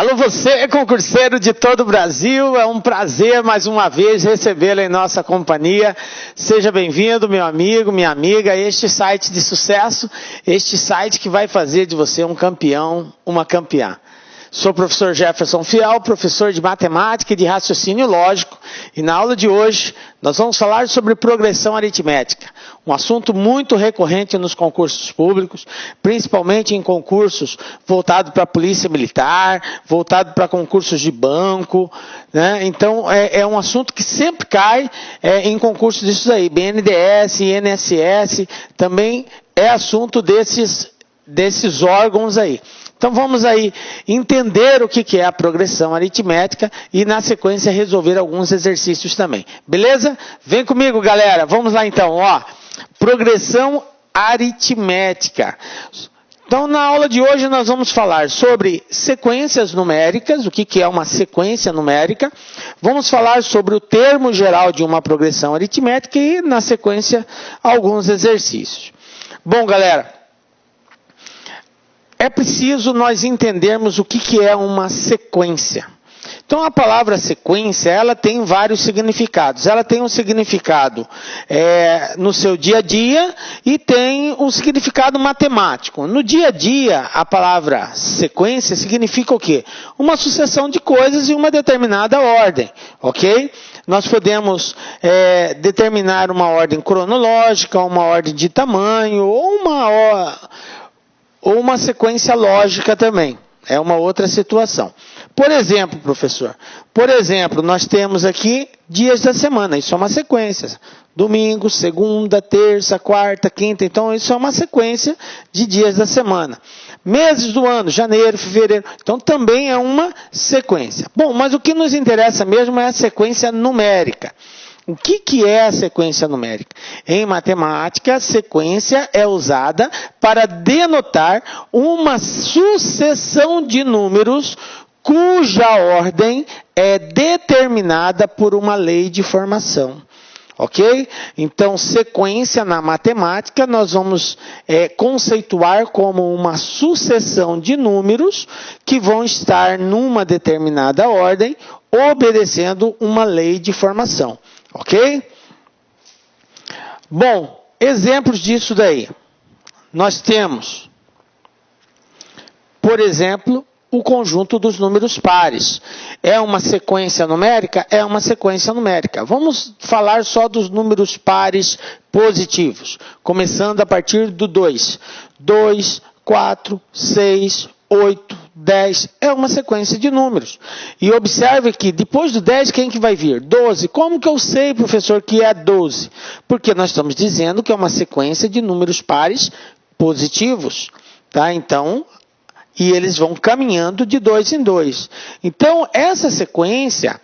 Alô você, concurseiro de todo o Brasil, é um prazer mais uma vez recebê-lo em nossa companhia. Seja bem-vindo, meu amigo, minha amiga, a este site de sucesso, este site que vai fazer de você um campeão, uma campeã. Sou o professor Jefferson Fiel, professor de matemática e de raciocínio lógico, e na aula de hoje nós vamos falar sobre progressão aritmética, um assunto muito recorrente nos concursos públicos, principalmente em concursos voltados para a polícia militar, voltado para concursos de banco, né? Então é um assunto que sempre cai em concursos disso aí, BNDES, INSS, também é assunto desses órgãos aí. Então vamos aí entender o que é a progressão aritmética e na sequência resolver alguns exercícios também. Beleza? Vem comigo, galera. Vamos lá então, ó. Progressão aritmética. Então na aula de hoje nós vamos falar sobre sequências numéricas, o que é uma sequência numérica. Vamos falar sobre o termo geral de uma progressão aritmética e na sequência alguns exercícios. Bom, galera, é preciso nós entendermos o que é uma sequência. Então, a palavra sequência, ela tem vários significados. Ela tem um significado no seu dia a dia e tem um significado matemático. No dia a dia, a palavra sequência significa o quê? Uma sucessão de coisas em uma determinada ordem, ok? Nós podemos determinar uma ordem cronológica, uma ordem de tamanho, ou uma sequência lógica também. É uma outra situação. Por exemplo, professor, nós temos aqui dias da semana. Isso é uma sequência. Domingo, segunda, terça, quarta, quinta. Então, isso é uma sequência de dias da semana. Meses do ano, janeiro, fevereiro. Então, também é uma sequência. Bom, mas o que nos interessa mesmo é a sequência numérica. O que é a sequência numérica? Em matemática, a sequência é usada para denotar uma sucessão de números cuja ordem é determinada por uma lei de formação. Ok? Então, sequência na matemática nós vamos conceituar como uma sucessão de números que vão estar numa determinada ordem, obedecendo uma lei de formação. Ok? Bom, exemplos disso daí. Nós temos, por exemplo, o conjunto dos números pares. É uma sequência numérica? É uma sequência numérica. Vamos falar só dos números pares positivos, começando a partir do 2. 2, 4, 6, 8, 10, é uma sequência de números. E observe que depois do 10, quem que vai vir? 12. Como que eu sei, professor, que é 12? Porque nós estamos dizendo que é uma sequência de números pares positivos. Tá? Então, e eles vão caminhando de 2 em 2. Então, essa sequência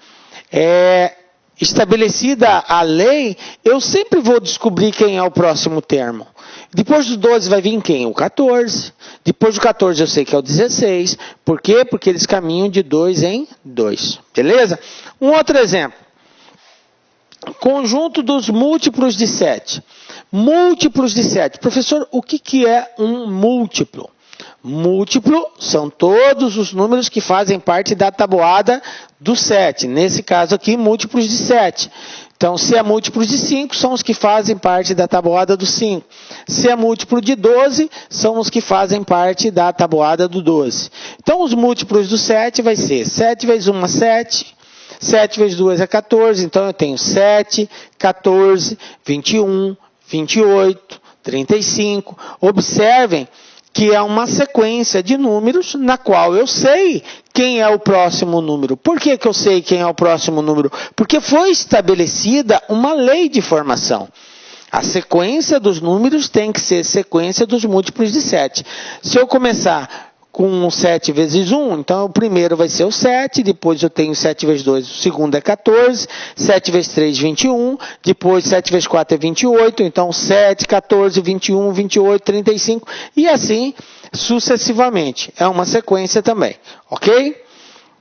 estabelecida a lei, eu sempre vou descobrir quem é o próximo termo. Depois do 12 vai vir quem? O 14. Depois do 14 eu sei que é o 16. Por quê? Porque eles caminham de 2 em 2. Beleza? Um outro exemplo. Conjunto dos múltiplos de 7. Múltiplos de 7. Professor, o que é um múltiplo? Múltiplo são todos os números que fazem parte da tabuada do 7. Nesse caso aqui, múltiplos de 7. Então, se é múltiplos de 5, são os que fazem parte da tabuada do 5. Se é múltiplo de 12, são os que fazem parte da tabuada do 12. Então, os múltiplos do 7 vai ser 7 vezes 1 é 7, 7 vezes 2 é 14. Então, eu tenho 7, 14, 21, 28, 35. Observem que é uma sequência de números na qual eu sei quem é o próximo número. Por que eu sei quem é o próximo número? Porque foi estabelecida uma lei de formação. A sequência dos números tem que ser sequência dos múltiplos de 7. Se eu começar com 7 vezes 1, então o primeiro vai ser o 7, depois eu tenho 7 vezes 2, o segundo é 14, 7 vezes 3, 21, depois 7 vezes 4 é 28, então 7, 14, 21, 28, 35, e assim sucessivamente. É uma sequência também, ok?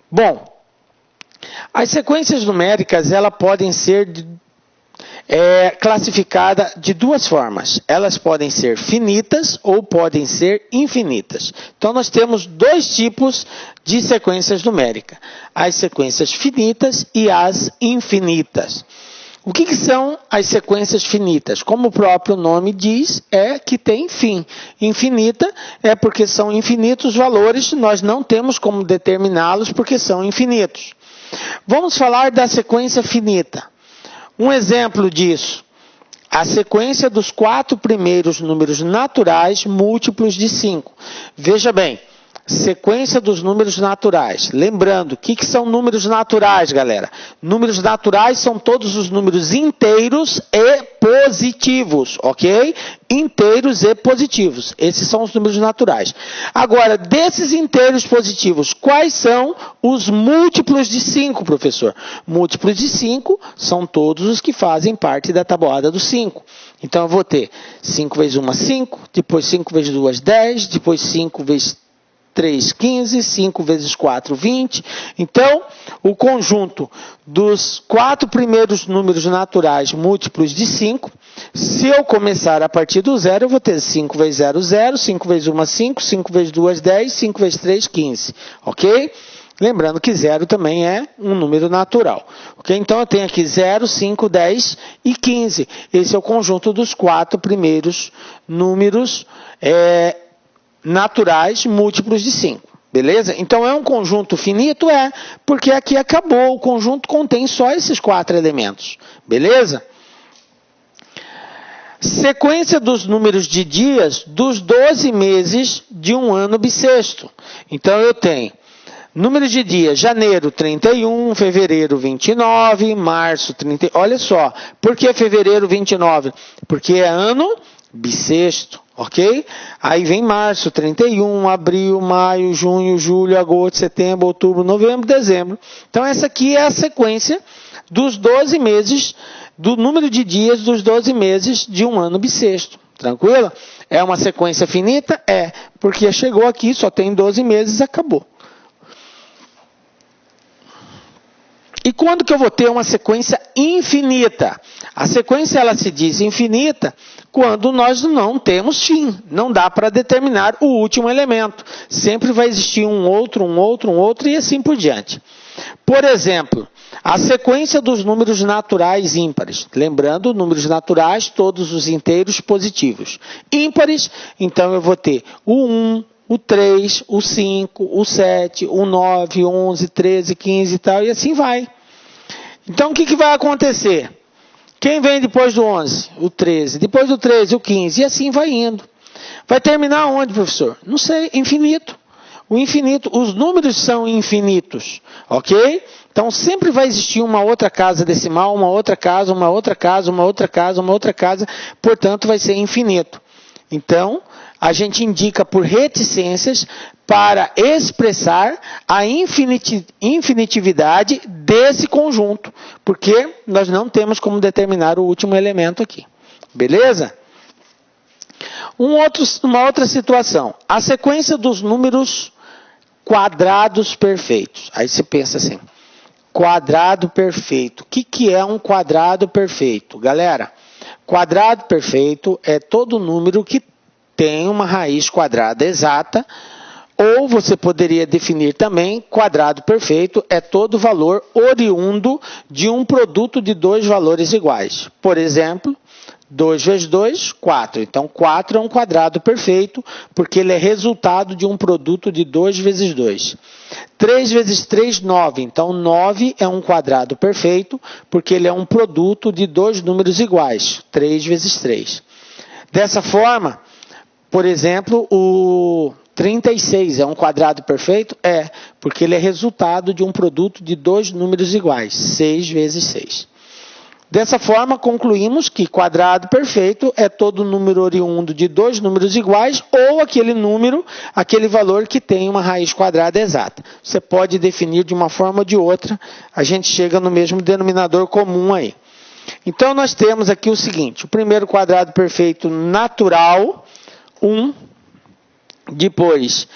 Bom, as sequências numéricas, elas podem ser é classificada de duas formas. Elas podem ser finitas ou podem ser infinitas. Então, nós temos dois tipos de sequências numéricas. As sequências finitas e as infinitas. O que são as sequências finitas? Como o próprio nome diz, é que tem fim. Infinita é porque são infinitos valores, nós não temos como determiná-los porque são infinitos. Vamos falar da sequência finita. Um exemplo disso, a sequência dos 4 primeiros números naturais múltiplos de 5. Veja bem, sequência dos números naturais. Lembrando, o que são números naturais, galera? Números naturais são todos os números inteiros e positivos, ok? Inteiros e positivos. Esses são os números naturais. Agora, desses inteiros positivos, quais são os múltiplos de 5, professor? Múltiplos de 5 são todos os que fazem parte da tabuada do 5. Então, eu vou ter 5 vezes 1, 5, depois 5 vezes 2, 10, depois 5 vezes 3, 15, 5 vezes 4, 20. Então, o conjunto dos 4 primeiros números naturais múltiplos de 5, se eu começar a partir do 0, eu vou ter 5 vezes 0, 0, 5 vezes 1, 5, 5 vezes 2, 10, 5 vezes 3, 15. Ok? Lembrando que 0 também é um número natural. Ok? Então, eu tenho aqui 0, 5, 10 e 15. Esse é o conjunto dos 4 primeiros números naturais múltiplos de 5, beleza? Então é um conjunto finito? É, porque aqui acabou, o conjunto contém só esses 4 elementos, beleza? Sequência dos números de dias dos 12 meses de um ano bissexto. Então eu tenho números de dias: janeiro 31, fevereiro 29, março 30. Olha só, por que fevereiro 29? Porque é ano bissexto. Ok? Aí vem março, 31, abril, maio, junho, julho, agosto, setembro, outubro, novembro, dezembro. Então, essa aqui é a sequência dos 12 meses, do número de dias dos 12 meses de um ano bissexto. Tranquilo? É uma sequência finita? É, porque chegou aqui, só tem 12 meses, acabou. E quando que eu vou ter uma sequência infinita? A sequência, ela se diz infinita quando nós não temos fim. Não dá para determinar o último elemento. Sempre vai existir um outro e assim por diante. Por exemplo, a sequência dos números naturais ímpares. Lembrando, números naturais, todos os inteiros positivos. Ímpares, então eu vou ter o 1, o 3, o 5, o 7, o 9, 11, 13, 15 e tal, e assim vai. Então, o que vai acontecer? Quem vem depois do 11? O 13. Depois do 13, o 15. E assim vai indo. Vai terminar onde, professor? Não sei, infinito. O infinito, os números são infinitos, ok? Então, sempre vai existir uma outra casa decimal, uma outra casa, uma outra casa, uma outra casa, uma outra casa. Portanto, vai ser infinito. Então, a gente indica por reticências para expressar a infinitividade desse conjunto, porque nós não temos como determinar o último elemento aqui. Beleza? Uma outra situação, a sequência dos números quadrados perfeitos. Aí você pensa assim, quadrado perfeito. O que é um quadrado perfeito? Galera, quadrado perfeito é todo número que tem uma raiz quadrada exata, ou você poderia definir também, quadrado perfeito é todo valor oriundo de um produto de dois valores iguais. Por exemplo, 2 vezes 2, 4. Então, 4 é um quadrado perfeito, porque ele é resultado de um produto de 2 vezes 2. 3 vezes 3, 9. Então, 9 é um quadrado perfeito, porque ele é um produto de dois números iguais. 3 vezes 3. Dessa forma, por exemplo, o 36 é um quadrado perfeito? É, porque ele é resultado de um produto de dois números iguais, 6 vezes 6. Dessa forma, concluímos que quadrado perfeito é todo número oriundo de dois números iguais ou aquele número, aquele valor que tem uma raiz quadrada exata. Você pode definir de uma forma ou de outra, a gente chega no mesmo denominador comum aí. Então, nós temos aqui o seguinte, o primeiro quadrado perfeito natural, 1, depois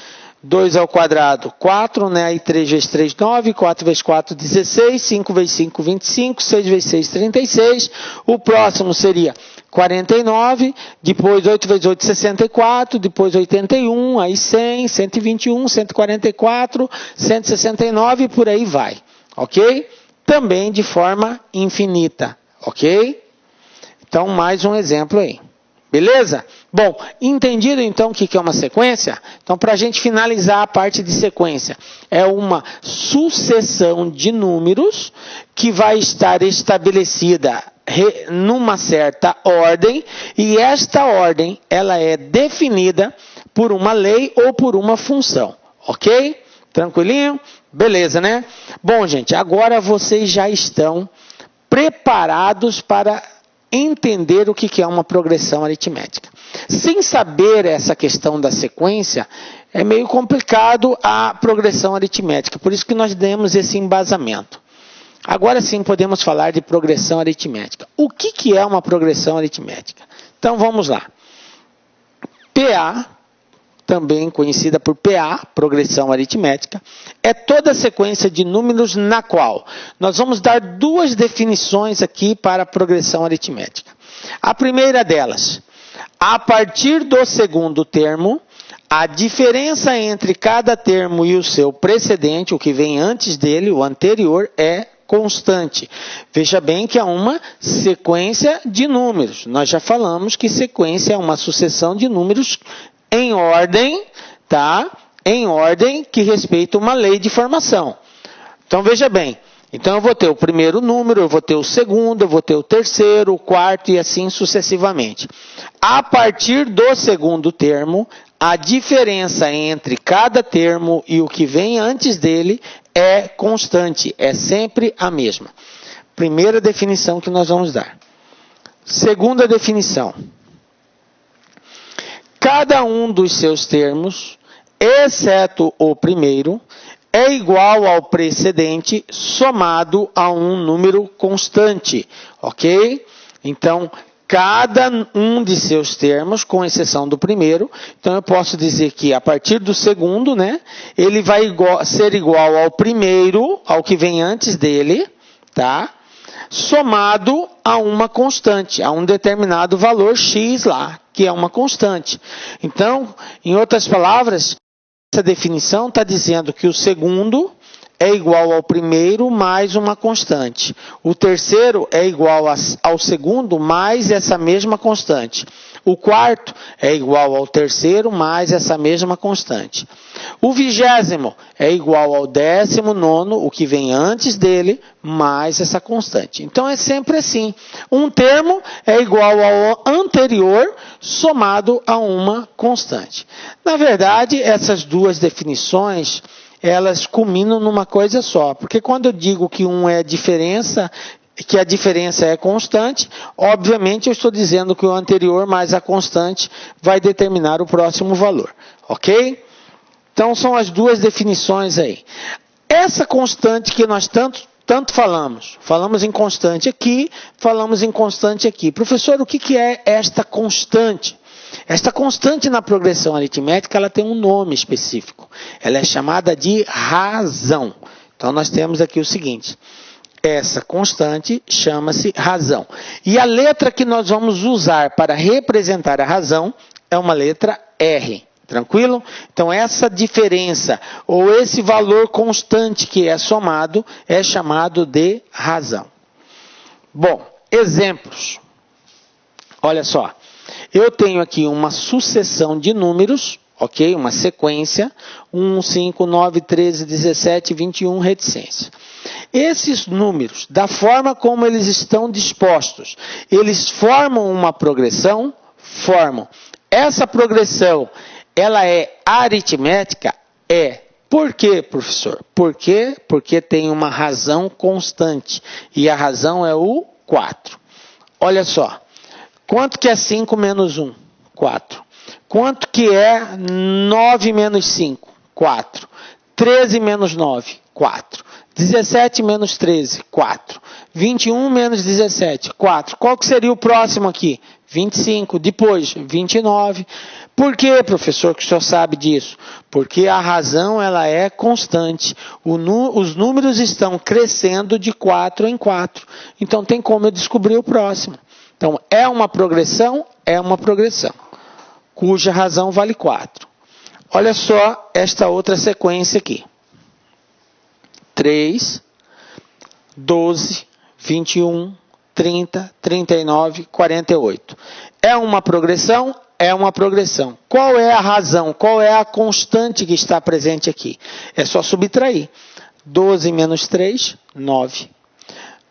2 ao quadrado, 4, né? Aí 3 vezes 3, 9, 4 vezes 4, 16, 5 vezes 5, 25, 6 vezes 6, 36. O próximo seria 49, depois 8 vezes 8, 64, depois 81, aí 100, 121, 144, 169 e por aí vai, ok? Também de forma infinita, ok? Então, mais um exemplo aí. Beleza? Bom, entendido então o que é uma sequência? Então, para a gente finalizar a parte de sequência, é uma sucessão de números que vai estar estabelecida numa certa ordem, e esta ordem ela é definida por uma lei ou por uma função, ok? Tranquilinho? Beleza, né? Bom, gente, agora vocês já estão preparados para entender o que é uma progressão aritmética. Sem saber essa questão da sequência, é meio complicado a progressão aritmética, por isso que nós demos esse embasamento. Agora sim podemos falar de progressão aritmética. O que é uma progressão aritmética? Então vamos lá. PA, também conhecida por PA, progressão aritmética, é toda sequência de números na qual nós vamos dar duas definições aqui para a progressão aritmética. A primeira delas, a partir do segundo termo, a diferença entre cada termo e o seu precedente, o que vem antes dele, o anterior, é constante. Veja bem que é uma sequência de números. Nós já falamos que sequência é uma sucessão de números em ordem, tá? Em ordem que respeita uma lei de formação. Então, veja bem. Então, eu vou ter o primeiro número, eu vou ter o segundo, eu vou ter o terceiro, o quarto e assim sucessivamente. A partir do segundo termo, a diferença entre cada termo e o que vem antes dele é constante, é sempre a mesma. Primeira definição que nós vamos dar. Segunda definição. Cada um dos seus termos, exceto o primeiro, é igual ao precedente somado a um número constante, ok? Então, cada um de seus termos, com exceção do primeiro, então eu posso dizer que a partir do segundo, né, ele vai ser igual ao primeiro, ao que vem antes dele, tá? Somado a uma constante, a um determinado valor x lá, que é uma constante. Então, em outras palavras, essa definição está dizendo que o segundo é igual ao primeiro mais uma constante. O terceiro é igual ao segundo mais essa mesma constante. O quarto é igual ao terceiro mais essa mesma constante. O 20º é igual ao 19º, o que vem antes dele, mais essa constante. Então é sempre assim. Um termo é igual ao anterior somado a uma constante. Na verdade, essas duas definições, elas culminam numa coisa só. Porque quando eu digo que um é diferença, que a diferença é constante, obviamente eu estou dizendo que o anterior mais a constante vai determinar o próximo valor. Ok? Então são as duas definições aí. Essa constante que nós tanto falamos em constante aqui, falamos em constante aqui. Professor, o que é esta constante? Esta constante na progressão aritmética, ela tem um nome específico. Ela é chamada de razão. Então nós temos aqui o seguinte: essa constante chama-se razão. E a letra que nós vamos usar para representar a razão é uma letra R. Tranquilo? Então, essa diferença, ou esse valor constante que é somado, é chamado de razão. Bom, exemplos. Olha só. Eu tenho aqui uma sucessão de números, ok? Uma sequência. 1, 5, 9, 13, 17, 21, reticência. Esses números, da forma como eles estão dispostos, eles formam uma progressão? Formam. Essa progressão, ela é aritmética? É. Por quê, professor? Por quê? Porque tem uma razão constante. E a razão é o 4. Olha só. Quanto que é 5 menos 1? 4. Quanto que é 9 menos 5? 4. 13 menos 9? 4. 17 menos 13, 4. 21 menos 17, 4. Qual que seria o próximo aqui? 25. Depois, 29. Por que, professor, que o senhor sabe disso? Porque a razão ela é constante. Os números estão crescendo de 4 em 4. Então, tem como eu descobrir o próximo. Então, é uma progressão? É uma progressão, cuja razão vale 4. Olha só esta outra sequência aqui. 3, 12, 21, 30, 39, 48. É uma progressão? É uma progressão. Qual é a razão? Qual é a constante que está presente aqui? É só subtrair. 12 menos 3, 9.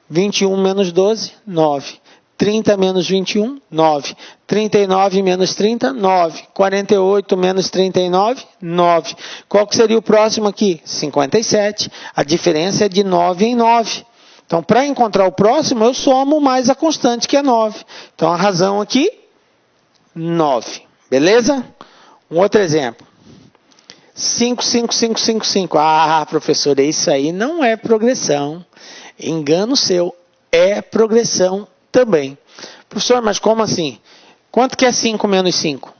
21 menos 12, 9. 30 menos 21, 9. 39 menos 30, 9. 48 menos 39, 9. Qual que seria o próximo aqui? 57. A diferença é de 9 em 9. Então, para encontrar o próximo, eu somo mais a constante, que é 9. Então, a razão aqui, 9. Beleza? Um outro exemplo. 5, 5, 5, 5, 5. Ah, professor, isso aí não é progressão. Engano seu. É progressão também. Professor, mas como assim? Quanto que é 5 menos 5?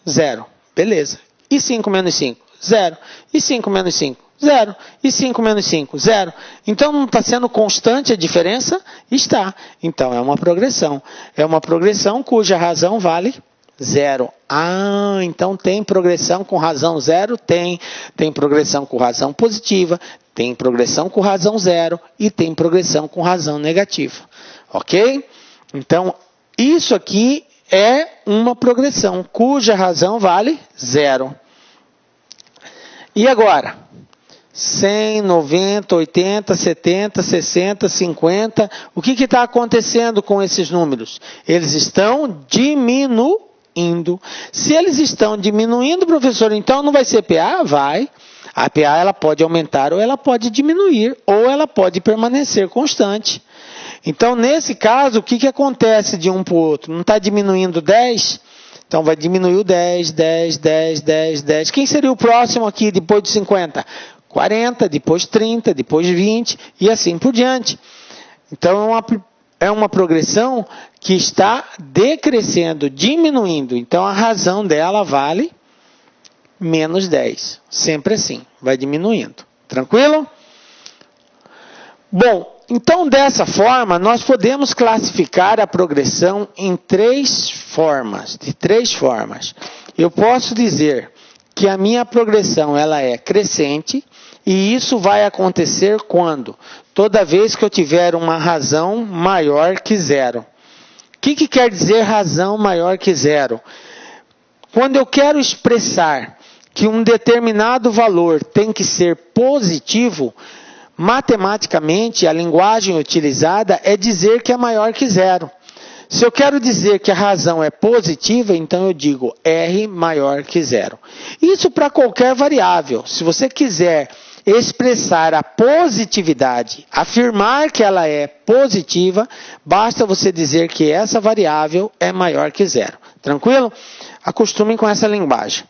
0. Beleza. E 5 menos 5? 0. E 5 menos 5? 0. E 5 menos 5? 0. Então, não está sendo constante a diferença? Está. Então, é uma progressão. É uma progressão cuja razão vale 0. Ah, então tem progressão com razão 0? Tem. Tem progressão com razão positiva, tem progressão com razão 0 e tem progressão com razão negativa. Ok? Então, isso aqui é uma progressão cuja razão vale 0. E agora? 100, 90, 80, 70, 60, 50. O que está acontecendo com esses números? Eles estão diminuindo. Se eles estão diminuindo, professor, então não vai ser PA? Vai. A PA ela pode aumentar ou ela pode diminuir, ou ela pode permanecer constante. Então, nesse caso, o que acontece de um para o outro? Não está diminuindo 10? Então, vai diminuir o 10, 10, 10, 10, 10. Quem seria o próximo aqui depois de 50? 40, depois 30, depois 20 e assim por diante. Então, é uma progressão que está decrescendo, diminuindo. Então, a razão dela vale menos 10. Sempre assim, vai diminuindo. Tranquilo? Bom, então dessa forma, nós podemos classificar a progressão em de três formas. Eu posso dizer que a minha progressão ela é crescente e isso vai acontecer quando? Toda vez que eu tiver uma razão maior que 0. O que quer dizer razão maior que 0? Quando eu quero expressar que um determinado valor tem que ser positivo, matematicamente, a linguagem utilizada é dizer que é maior que 0. Se eu quero dizer que a razão é positiva, então eu digo R maior que 0. Isso para qualquer variável. Se você quiser expressar a positividade, afirmar que ela é positiva, basta você dizer que essa variável é maior que 0. Tranquilo? Acostumem com essa linguagem.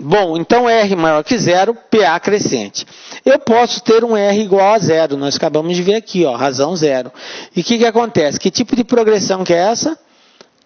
Bom, então R maior que 0, PA crescente. Eu posso ter um R igual a 0, nós acabamos de ver aqui, ó, razão 0. E o que acontece? Que tipo de progressão que é essa?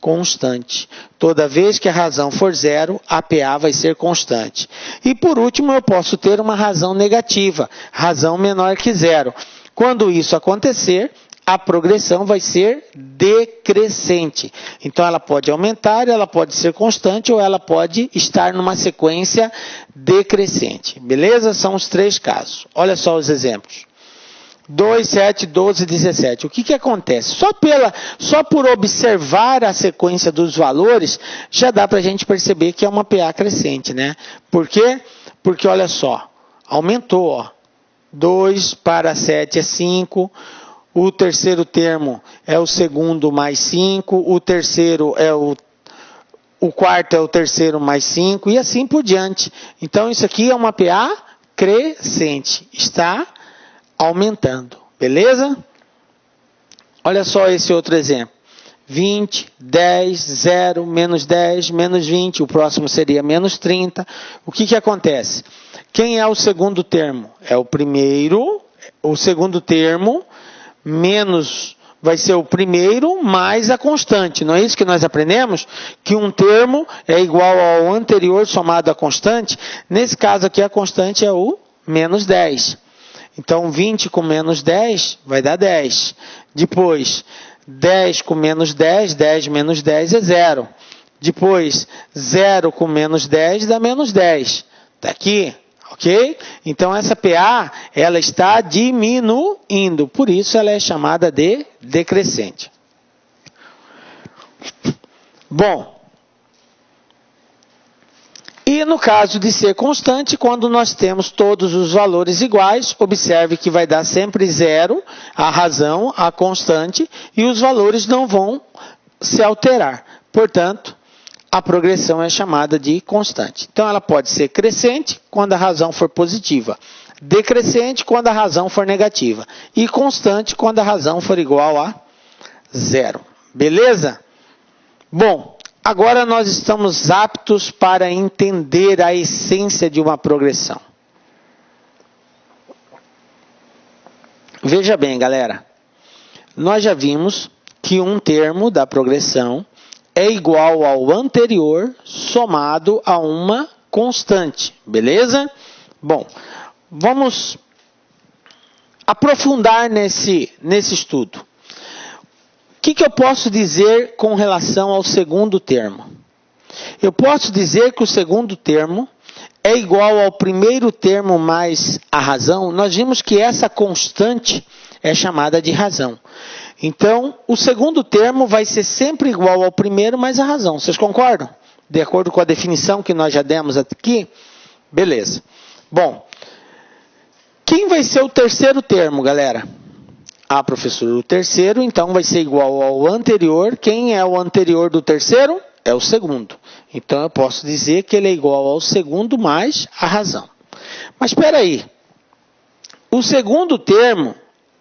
Constante. Toda vez que a razão for 0, a PA vai ser constante. E por último, eu posso ter uma razão negativa, razão menor que 0. Quando isso acontecer, a progressão vai ser decrescente. Então, ela pode aumentar, ela pode ser constante ou ela pode estar numa sequência decrescente. Beleza? São os 3 casos. Olha só os exemplos. 2, 7, 12, 17. O que acontece? Só por observar a sequência dos valores, já dá para a gente perceber que é uma PA crescente, né? Por quê? Porque, olha só, aumentou, ó. 2 para 7 é 5. O terceiro termo é o segundo mais 5, o terceiro é o quarto é o terceiro mais 5 e assim por diante. Então isso aqui é uma PA crescente, está aumentando, beleza? Olha só esse outro exemplo. 20, 10, 0, menos 10, menos 20, o próximo seria menos 30. O que acontece? Quem é o segundo termo? É o primeiro o segundo termo menos vai ser o primeiro mais a constante. Não é isso que nós aprendemos? Que um termo é igual ao anterior somado à constante. Nesse caso aqui, a constante é o menos 10. Então, 20 com menos 10 vai dar 10. Depois, 10 com menos 10, 10 menos 10 é 0. Depois, 0 com menos 10 dá menos 10. Está aqui. Ok? Então, essa PA, ela está diminuindo. Por isso, ela é chamada de decrescente. Bom. E no caso de ser constante, quando nós temos todos os valores iguais, observe que vai dar sempre 0, a razão, a constante, e os valores não vão se alterar. Portanto, a progressão é chamada de constante. Então, ela pode ser crescente quando a razão for positiva, decrescente quando a razão for negativa e constante quando a razão for igual a 0. Beleza? Bom, agora nós estamos aptos para entender a essência de uma progressão. Veja bem, galera. Nós já vimos que um termo da progressão é igual ao anterior somado a uma constante, beleza? Bom, vamos aprofundar nesse estudo. O que eu posso dizer com relação ao segundo termo? Eu posso dizer que o segundo termo é igual ao primeiro termo mais a razão. Nós vimos que essa constante é chamada de razão. Então, o segundo termo vai ser sempre igual ao primeiro mais a razão. Vocês concordam? De acordo com a definição que nós já demos aqui? Beleza. Bom, quem vai ser o terceiro termo, galera? Ah, professor, o terceiro, então, vai ser igual ao anterior. Quem é o anterior do terceiro? É o segundo. Então, eu posso dizer que ele é igual ao segundo mais a razão. Mas, espera aí. O segundo termo,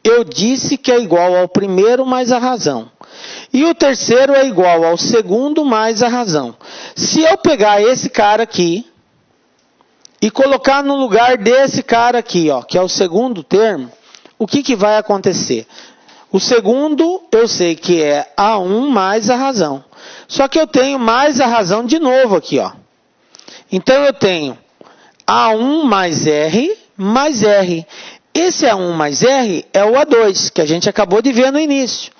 eu disse que é igual ao primeiro mais a razão. E o terceiro é igual ao segundo mais a razão. Se eu pegar esse cara aqui e colocar no lugar desse cara aqui, ó, que é o segundo termo, o que vai acontecer? O segundo, eu sei que é A1 mais a razão. Só que eu tenho mais a razão de novo aqui, ó. Então, eu tenho A1 mais R mais R. Esse A1 mais R é o A2, que a gente acabou de ver no início.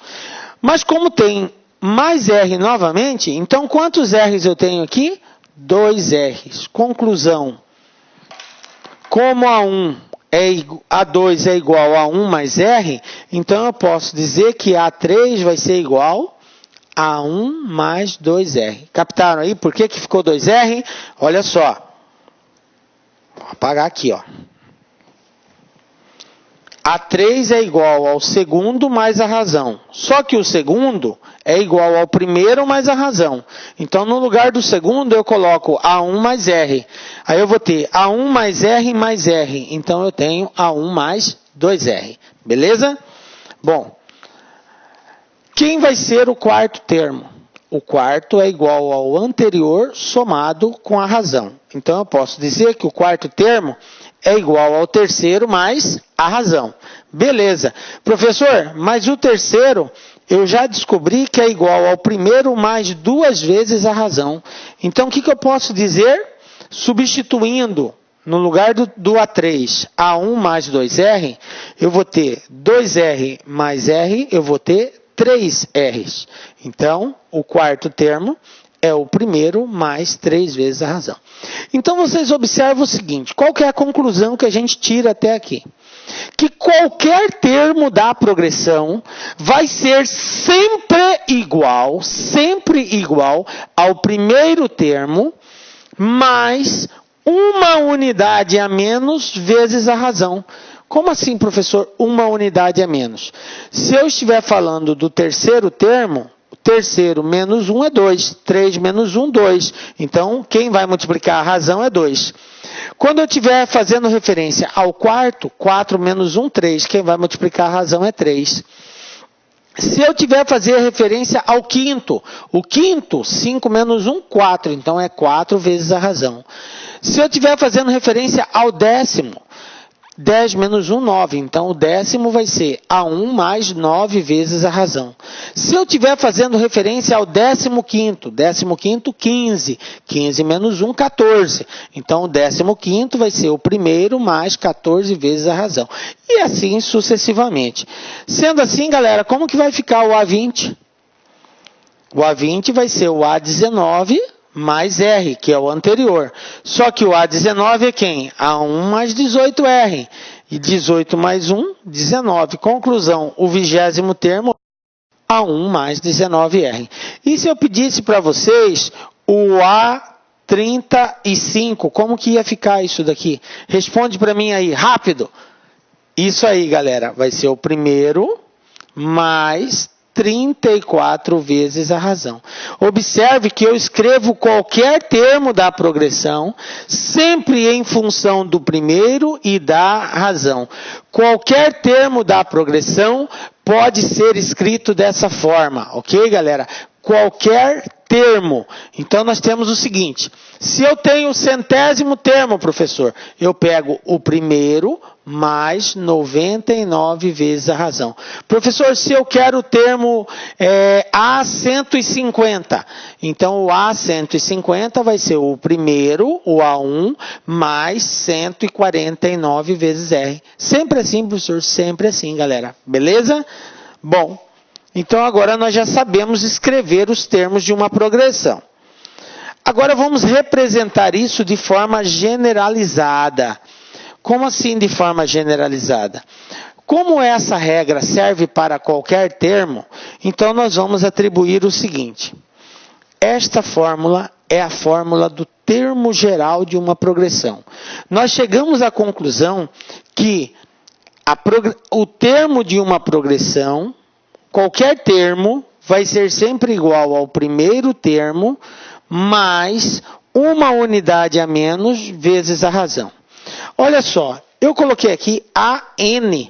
Mas como tem mais R novamente, então quantos R's eu tenho aqui? 2 R's. Conclusão. Como A2 é igual a 1 mais R, então eu posso dizer que A3 vai ser igual a 1 mais 2R. Captaram aí por que ficou 2R? Olha só. Vou apagar aqui, ó. A3 é igual ao segundo mais a razão. Só que o segundo é igual ao primeiro mais a razão. Então, no lugar do segundo, eu coloco A1 mais R. Aí eu vou ter A1 mais R. Então, eu tenho A1 mais 2R. Beleza? Bom, quem vai ser o quarto termo? O quarto é igual ao anterior somado com a razão. Então, eu posso dizer que o quarto termo é igual ao terceiro mais a razão. Beleza. Professor, mas o terceiro eu já descobri que é igual ao primeiro mais 2 vezes a razão. Então, o que eu posso dizer? Substituindo no lugar do A3, A1 mais 2R, eu vou ter 2R mais R, eu vou ter 3 R's. Então, o quarto termo é o primeiro mais 3 vezes a razão. Então, vocês observam o seguinte, qual que é a conclusão que a gente tira até aqui? Que qualquer termo da progressão vai ser sempre igual ao primeiro termo, mais uma unidade a menos vezes a razão. Como assim, professor, uma unidade a menos? Se eu estiver falando do terceiro termo, terceiro menos 1 é 2. 3 menos 1, 2. Então, quem vai multiplicar a razão é 2. Quando eu estiver fazendo referência ao quarto, 4 menos 1, 3. Quem vai multiplicar a razão é 3. Se eu tiver fazer referência ao quinto, o quinto, 5 menos 1, 4. Então, é 4 vezes a razão. Se eu estiver fazendo referência ao décimo, 10 menos 1, 9. Então, o décimo vai ser A1 mais 9 vezes a razão. Se eu estiver fazendo referência ao 15º, 15, 15 menos 1, 14. Então, o 15º vai ser o primeiro mais 14 vezes a razão. E assim sucessivamente. Sendo assim, galera, como que vai ficar o A20? O A20 vai ser o A19 mais R, que é o anterior. Só que o A19 é quem? A1 mais 18R. E 18 mais 1, 19. Conclusão, o 20º termo, A1 mais 19R. E se eu pedisse para vocês o A35, como que ia ficar isso daqui? Responde para mim aí, rápido. Isso aí, galera, vai ser o primeiro mais 34 vezes a razão. Observe que eu escrevo qualquer termo da progressão sempre em função do primeiro e da razão. Qualquer termo da progressão pode ser escrito dessa forma, ok, galera? Qualquer termo. Então, nós temos o seguinte, se eu tenho o 100º termo, professor, eu pego o primeiro mais 99 vezes a razão. Professor, se eu quero o termo A150, então o A150 vai ser o primeiro, o A1, mais 149 vezes R. Sempre assim, professor, sempre assim, galera. Beleza? Bom, então agora nós já sabemos escrever os termos de uma progressão. Agora vamos representar isso de forma generalizada. Como assim de forma generalizada? Como essa regra serve para qualquer termo, então nós vamos atribuir o seguinte. Esta fórmula é a fórmula do termo geral de uma progressão. Nós chegamos à conclusão que o termo de uma progressão, qualquer termo, vai ser sempre igual ao primeiro termo mais uma unidade a menos vezes a razão. Olha só, eu coloquei aqui AN.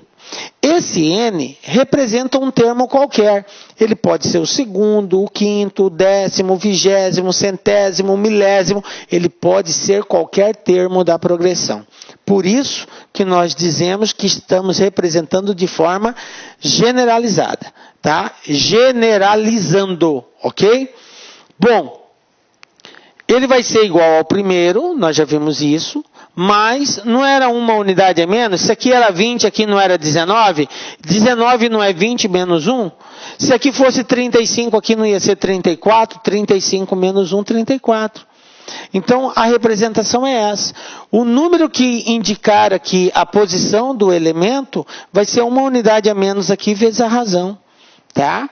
Esse N representa um termo qualquer. Ele pode ser o segundo, o quinto, o décimo, o 20º, o 100º, o milésimo. Ele pode ser qualquer termo da progressão. Por isso que nós dizemos que estamos representando de forma generalizada, tá? Generalizando, ok? Bom, ele vai ser igual ao primeiro, nós já vimos isso. Mas não era uma unidade a menos? Se aqui era 20, aqui não era 19? 19 não é 20 menos 1? Se aqui fosse 35, aqui não ia ser 34? 35 menos 1, 34. Então, a representação é essa. O número que indicar aqui a posição do elemento vai ser uma unidade a menos aqui vezes a razão. Tá?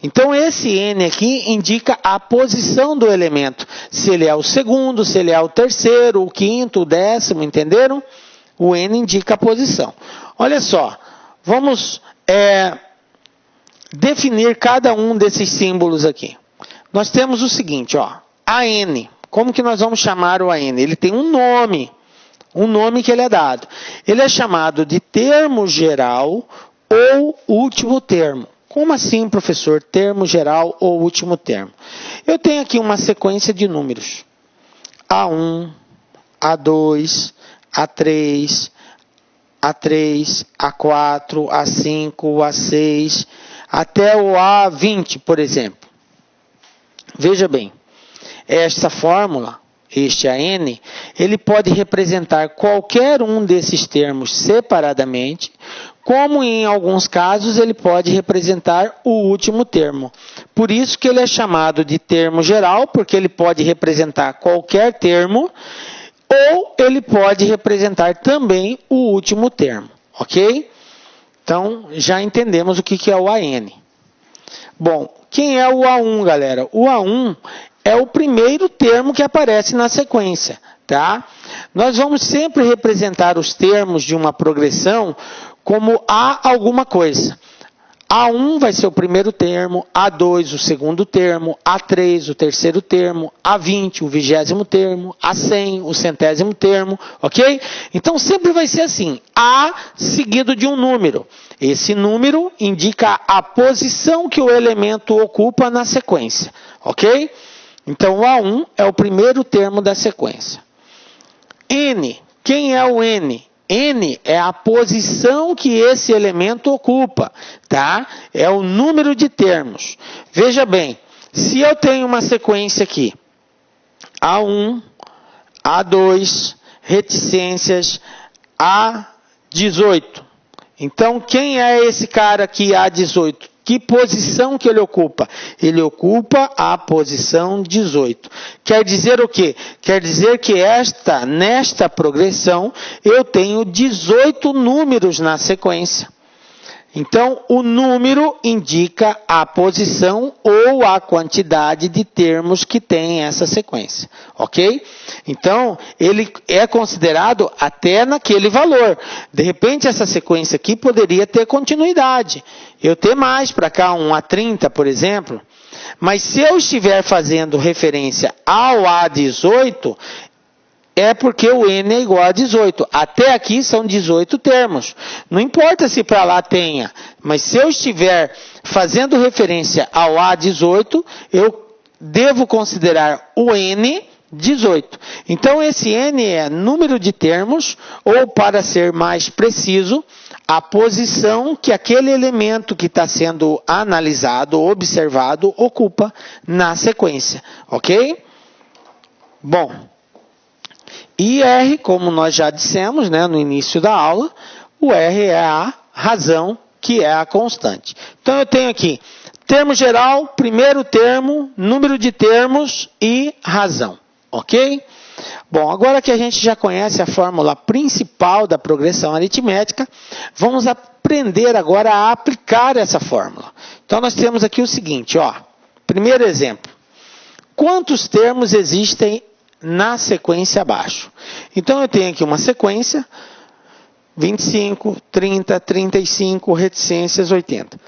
Então, esse N aqui indica a posição do elemento. Se ele é o segundo, se ele é o terceiro, o quinto, o décimo, entenderam? O N indica a posição. Olha só, vamos definir cada um desses símbolos aqui. Nós temos o seguinte, ó, AN. Como que nós vamos chamar o AN? Ele tem um nome que ele é dado. Ele é chamado de termo geral ou último termo. Como assim, professor? Termo geral ou último termo? Eu tenho aqui uma sequência de números. A1, A2, A3, A4, A5, A6, até o A20, por exemplo. Veja bem, esta fórmula, este AN, ele pode representar qualquer um desses termos separadamente, como em alguns casos ele pode representar o último termo. Por isso que ele é chamado de termo geral, porque ele pode representar qualquer termo, ou ele pode representar também o último termo, ok? Então, já entendemos o que é o AN. Bom, quem é o A1, galera? O A1 é o primeiro termo que aparece na sequência, tá? Nós vamos sempre representar os termos de uma progressão como A alguma coisa. A1 vai ser o primeiro termo, A2 o segundo termo, A3 o terceiro termo, A20 o 20º termo, A100 o 100º termo, ok? Então sempre vai ser assim, A seguido de um número. Esse número indica a posição que o elemento ocupa na sequência, ok? Então o A1 é o primeiro termo da sequência. N, quem é o N? N é a posição que esse elemento ocupa, tá? É o número de termos. Veja bem, se eu tenho uma sequência aqui, A1, A2, reticências, A18. Então, quem é esse cara aqui, A18? Que posição que ele ocupa? Ele ocupa a posição 18. Quer dizer o quê? Quer dizer que nesta progressão, eu tenho 18 números na sequência. Então, o número indica a posição ou a quantidade de termos que tem essa sequência, ok? Então, ele é considerado até naquele valor. De repente, essa sequência aqui poderia ter continuidade. Eu ter mais para cá, um A30, por exemplo. Mas se eu estiver fazendo referência ao A18, é porque o N é igual a 18. Até aqui são 18 termos. Não importa se para lá tenha, mas se eu estiver fazendo referência ao A18, eu devo considerar o N 18. Então, esse N é número de termos, ou para ser mais preciso, a posição que aquele elemento que está sendo analisado, observado, ocupa na sequência. Ok? Bom. E R, como nós já dissemos, né, no início da aula, o R é a razão, que é a constante. Então, eu tenho aqui termo geral, primeiro termo, número de termos e razão. Ok? Bom, agora que a gente já conhece a fórmula principal da progressão aritmética, vamos aprender agora a aplicar essa fórmula. Então, nós temos aqui o seguinte, ó. Primeiro exemplo. Quantos termos existem na sequência abaixo? Então, eu tenho aqui uma sequência, 25, 30, 35, reticências, 80.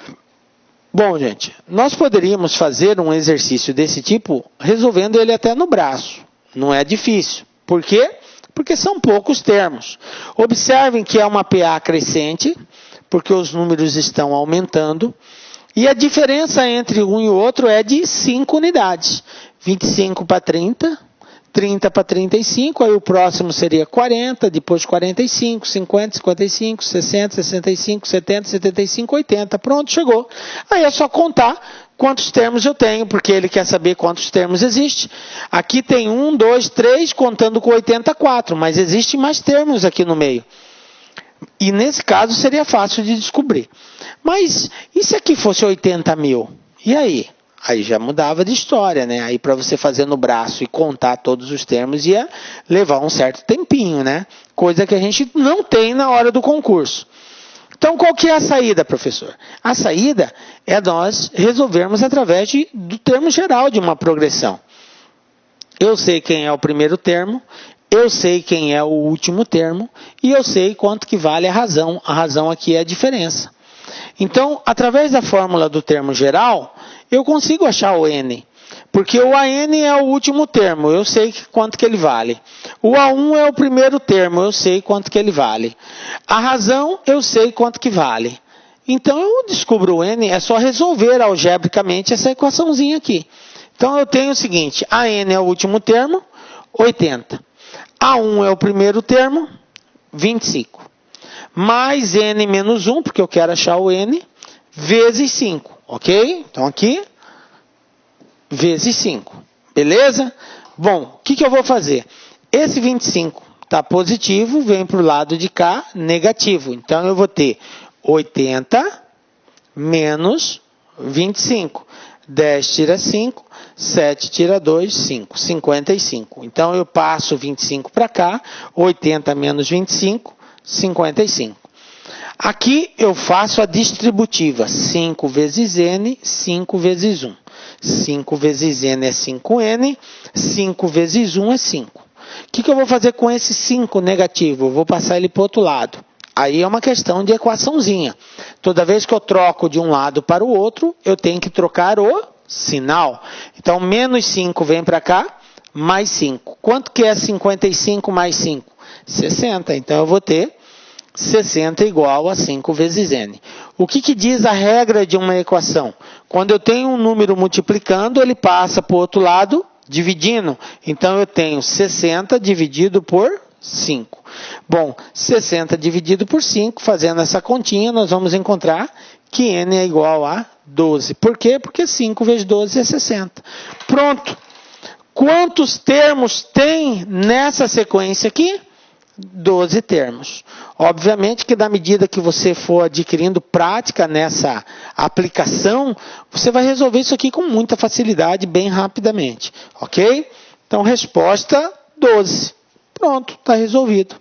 Bom, gente, nós poderíamos fazer um exercício desse tipo resolvendo ele até no braço. Não é difícil. Por quê? Porque são poucos termos. Observem que é uma PA crescente, porque os números estão aumentando. E a diferença entre um e o outro é de 5 unidades. 25 para 30, 30 para 35, aí o próximo seria 40, depois 45, 50, 55, 60, 65, 70, 75, 80. Pronto, chegou. Aí é só contar quantos termos eu tenho, porque ele quer saber quantos termos existem. Aqui tem 1, 2, 3, contando com 84, mas existem mais termos aqui no meio. E nesse caso seria fácil de descobrir. Mas e se aqui fosse 80 mil? E aí? Aí já mudava de história, né? Aí para você fazer no braço e contar todos os termos ia levar um certo tempinho, né? Coisa que a gente não tem na hora do concurso. Então, qual que é a saída, professor? A saída é nós resolvermos através do termo geral de uma progressão. Eu sei quem é o primeiro termo, eu sei quem é o último termo e eu sei quanto que vale a razão. A razão aqui é a diferença. Então, através da fórmula do termo geral, eu consigo achar o N. Porque o AN é o último termo, eu sei quanto que ele vale. O A1 é o primeiro termo, eu sei quanto que ele vale. A razão, eu sei quanto que vale. Então, eu descubro o N, é só resolver algebricamente essa equaçãozinha aqui. Então, eu tenho o seguinte, AN é o último termo, 80. A1 é o primeiro termo, 25. Mais N menos 1, porque eu quero achar o N, vezes 5. Ok? Então, aqui, vezes 5. Beleza? Bom, o que eu vou fazer? Esse 25 está positivo, vem para o lado de cá, negativo. Então, eu vou ter 80 menos 25. 10 tira 5, 7 tira 2, 5. 55. Então, eu passo 25 para cá, 80 menos 25, 55. Aqui eu faço a distributiva, 5 vezes N, 5 vezes 1. 5 vezes N é 5N, 5 vezes 1 é 5. O que eu vou fazer com esse 5 negativo? Eu vou passar ele para o outro lado. Aí é uma questão de equaçãozinha. Toda vez que eu troco de um lado para o outro, eu tenho que trocar o sinal. Então, menos 5 vem para cá, mais 5. Quanto que é 55 mais 5? 60. Então, eu vou ter 60 igual a 5 vezes N. O que diz a regra de uma equação? Quando eu tenho um número multiplicando, ele passa para o outro lado, dividindo. Então, eu tenho 60 dividido por 5. Bom, 60 dividido por 5, fazendo essa continha, nós vamos encontrar que n é igual a 12. Por quê? Porque 5 vezes 12 é 60. Pronto. Quantos termos tem nessa sequência aqui? 12 termos. Obviamente que na medida que você for adquirindo prática nessa aplicação, você vai resolver isso aqui com muita facilidade, bem rapidamente. Ok? Então, resposta 12. Pronto, está resolvido.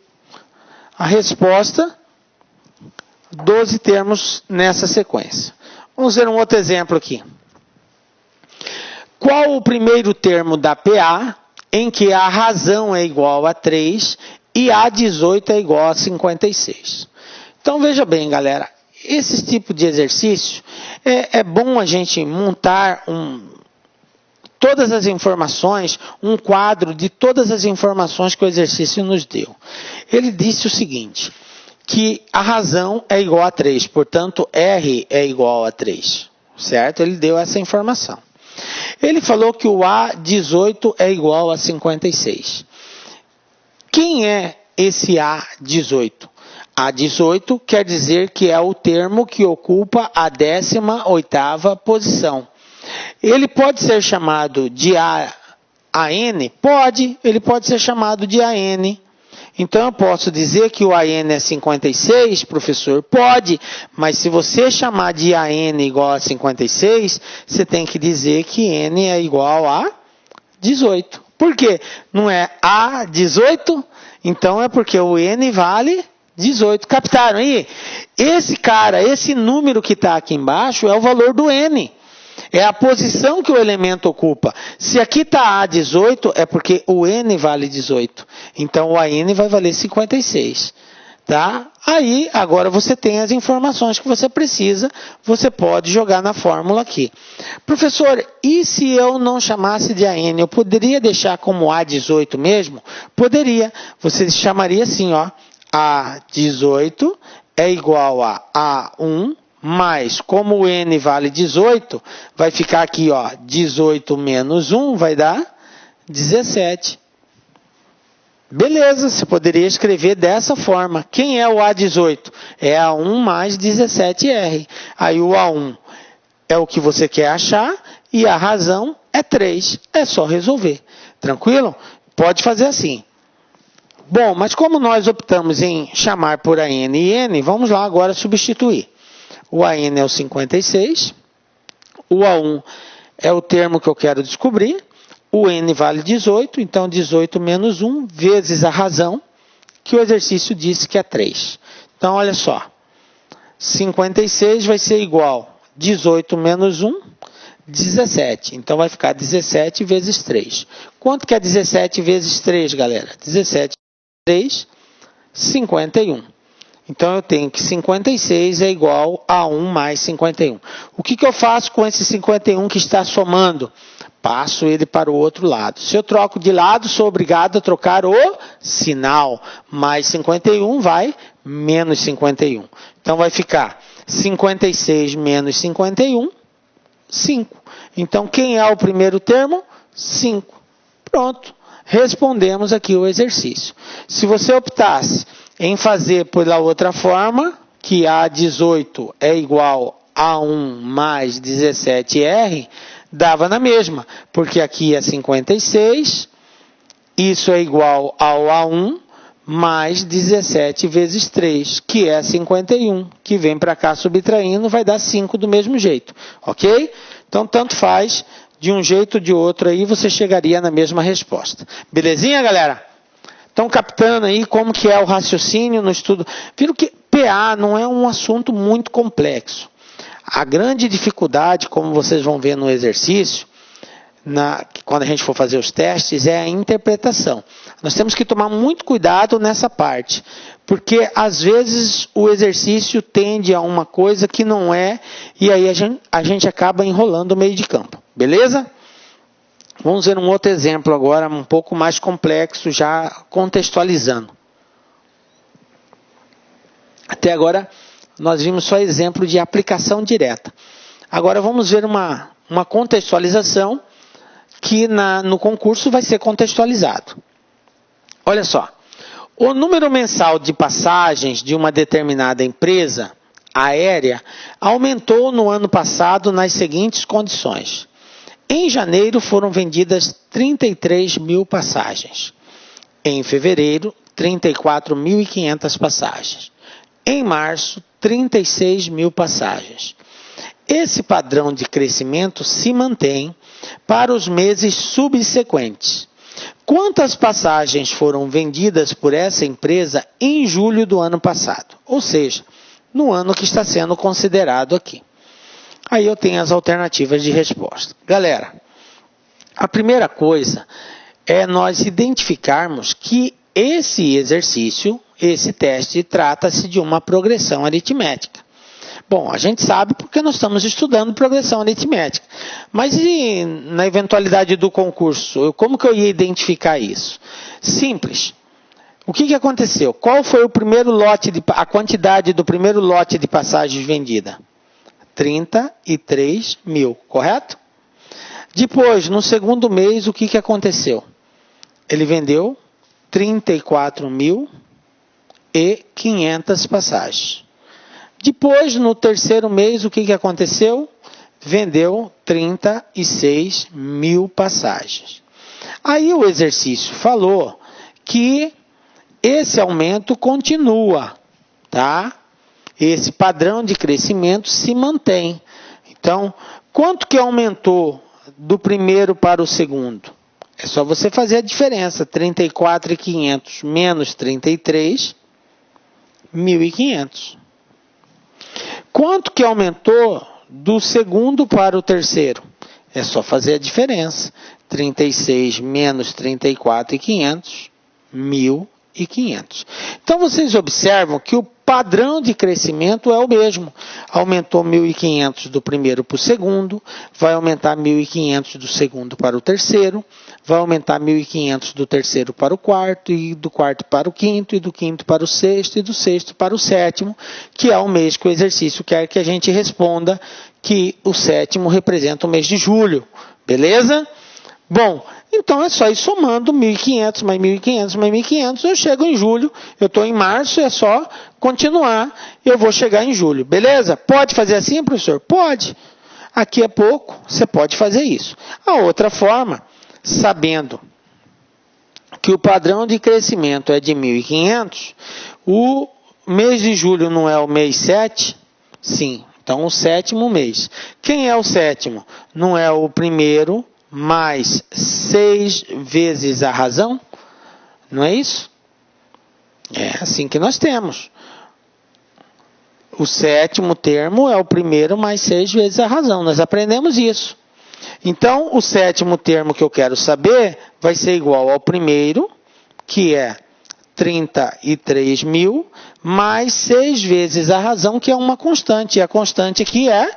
A resposta, 12 termos nessa sequência. Vamos ver um outro exemplo aqui. Qual o primeiro termo da PA em que a razão é igual a 3 e A18 é igual a 56? Então, veja bem, galera, esse tipo de exercício é bom a gente montar todas as informações, um quadro de todas as informações que o exercício nos deu. Ele disse o seguinte, que a razão é igual a 3, portanto, R é igual a 3, certo? Ele deu essa informação. Ele falou que o A18 é igual a 56. Quem é esse A18? A18 quer dizer que é o termo que ocupa a 18ª posição. Ele pode ser chamado de AN? Pode, ele pode ser chamado de AN. Então, eu posso dizer que o AN é 56, professor? Pode, mas se você chamar de AN igual a 56, você tem que dizer que N é igual a 18. Por quê? Não é A18? Então, é porque o N vale 18. Captaram aí? Esse cara, esse número que está aqui embaixo é o valor do N. É a posição que o elemento ocupa. Se aqui está A18, é porque o N vale 18. Então, o AN vai valer 56. Tá? Aí, agora você tem as informações que você precisa. Você pode jogar na fórmula aqui. Professor, e se eu não chamasse de AN? Eu poderia deixar como A18 mesmo? Poderia. Você chamaria assim, ó. A18 é igual a A1 mais, como o N vale 18, vai ficar aqui, ó, 18 menos 1 vai dar 17. Beleza, você poderia escrever dessa forma. Quem é o A18? É A1 mais 17R. Aí o A1 é o que você quer achar e a razão é 3. É só resolver. Tranquilo? Pode fazer assim. Bom, mas como nós optamos em chamar por AN e N, vamos lá agora substituir. O AN é o 56, o A1 é o termo que eu quero descobrir, o N vale 18, então 18 menos 1 vezes a razão, que o exercício disse que é 3. Então, olha só, 56 vai ser igual a 18 menos 1, 17. Então, vai ficar 17 vezes 3. Quanto que é 17 vezes 3, galera? 17 vezes 3, 51. Então, eu tenho que 56 é igual a 1 mais 51. O que eu faço com esse 51 que está somando? Passo ele para o outro lado. Se eu troco de lado, sou obrigado a trocar o sinal. Mais 51 vai menos 51. Então, vai ficar 56 menos 51, 5. Então, quem é o primeiro termo? 5. Pronto. Respondemos aqui o exercício. Se você optasse em fazer pela outra forma, que A18 é igual a 1 mais 17R, dava na mesma, porque aqui é 56, isso é igual ao A1 mais 17 vezes 3, que é 51, que vem para cá subtraindo, vai dar 5 do mesmo jeito, ok? Então, tanto faz, de um jeito ou de outro aí, você chegaria na mesma resposta. Belezinha, galera? Estão captando aí como que é o raciocínio no estudo? Viram que PA não é um assunto muito complexo. A grande dificuldade, como vocês vão ver no exercício, quando a gente for fazer os testes, é a interpretação. Nós temos que tomar muito cuidado nessa parte, porque às vezes o exercício tende a uma coisa que não é, e aí a gente acaba enrolando o meio de campo. Beleza? Vamos ver um outro exemplo agora, um pouco mais complexo, já contextualizando. Até agora, nós vimos só exemplo de aplicação direta. Agora, vamos ver uma contextualização que no concurso vai ser contextualizado. Olha só. O número mensal de passagens de uma determinada empresa aérea aumentou no ano passado nas seguintes condições. Em janeiro foram vendidas 33 mil passagens. Em fevereiro, 34.500 passagens. Em março, 36 mil passagens. Esse padrão de crescimento se mantém para os meses subsequentes. Quantas passagens foram vendidas por essa empresa em julho do ano passado? Ou seja, no ano que está sendo considerado aqui. Aí eu tenho as alternativas de resposta. Galera, a primeira coisa é nós identificarmos que esse exercício, esse teste, trata-se de uma progressão aritmética. Bom, a gente sabe porque nós estamos estudando progressão aritmética. Mas e na eventualidade do concurso, como que eu ia identificar isso? Simples. O que aconteceu? Qual foi o primeiro lote, a quantidade do primeiro lote de passagens vendida? 33 mil, correto? Depois, no segundo mês, o que aconteceu? Ele vendeu 34.500 passagens. Depois, no terceiro mês, o que aconteceu? Vendeu 36 mil passagens. Aí o exercício falou que esse aumento continua, tá? Esse padrão de crescimento se mantém. Então, quanto que aumentou do primeiro para o segundo? É só você fazer a diferença. 34.500 menos 33, 1.500. Quanto que aumentou do segundo para o terceiro? É só fazer a diferença. 36 menos 34.500, 1.500. Então, vocês observam que o padrão de crescimento é o mesmo. Aumentou 1.500 do primeiro para o segundo, vai aumentar 1.500 do segundo para o terceiro, vai aumentar 1.500 do terceiro para o quarto, e do quarto para o quinto, e do quinto para o sexto, e do sexto para o sétimo, que é o mês que o exercício quer que a gente responda que o sétimo representa o mês de julho. Beleza? Bom, então é só ir somando 1.500 mais 1.500 mais 1.500, eu chego em julho, eu estou em março, é só continuar, eu vou chegar em julho, beleza? Pode fazer assim, professor? Pode. Aqui é pouco, você pode fazer isso. A outra forma, sabendo que o padrão de crescimento é de 1.500, o mês de julho não é o mês 7? Sim, então o sétimo mês. Quem é o sétimo? Não é o primeiro, mais 6 vezes a razão? Não é isso? É assim que nós temos. O sétimo termo é o primeiro mais 6 vezes a razão. Nós aprendemos isso. Então, o sétimo termo que eu quero saber vai ser igual ao primeiro, que é 33 mil, mais 6 vezes a razão, que é uma constante. E a constante aqui é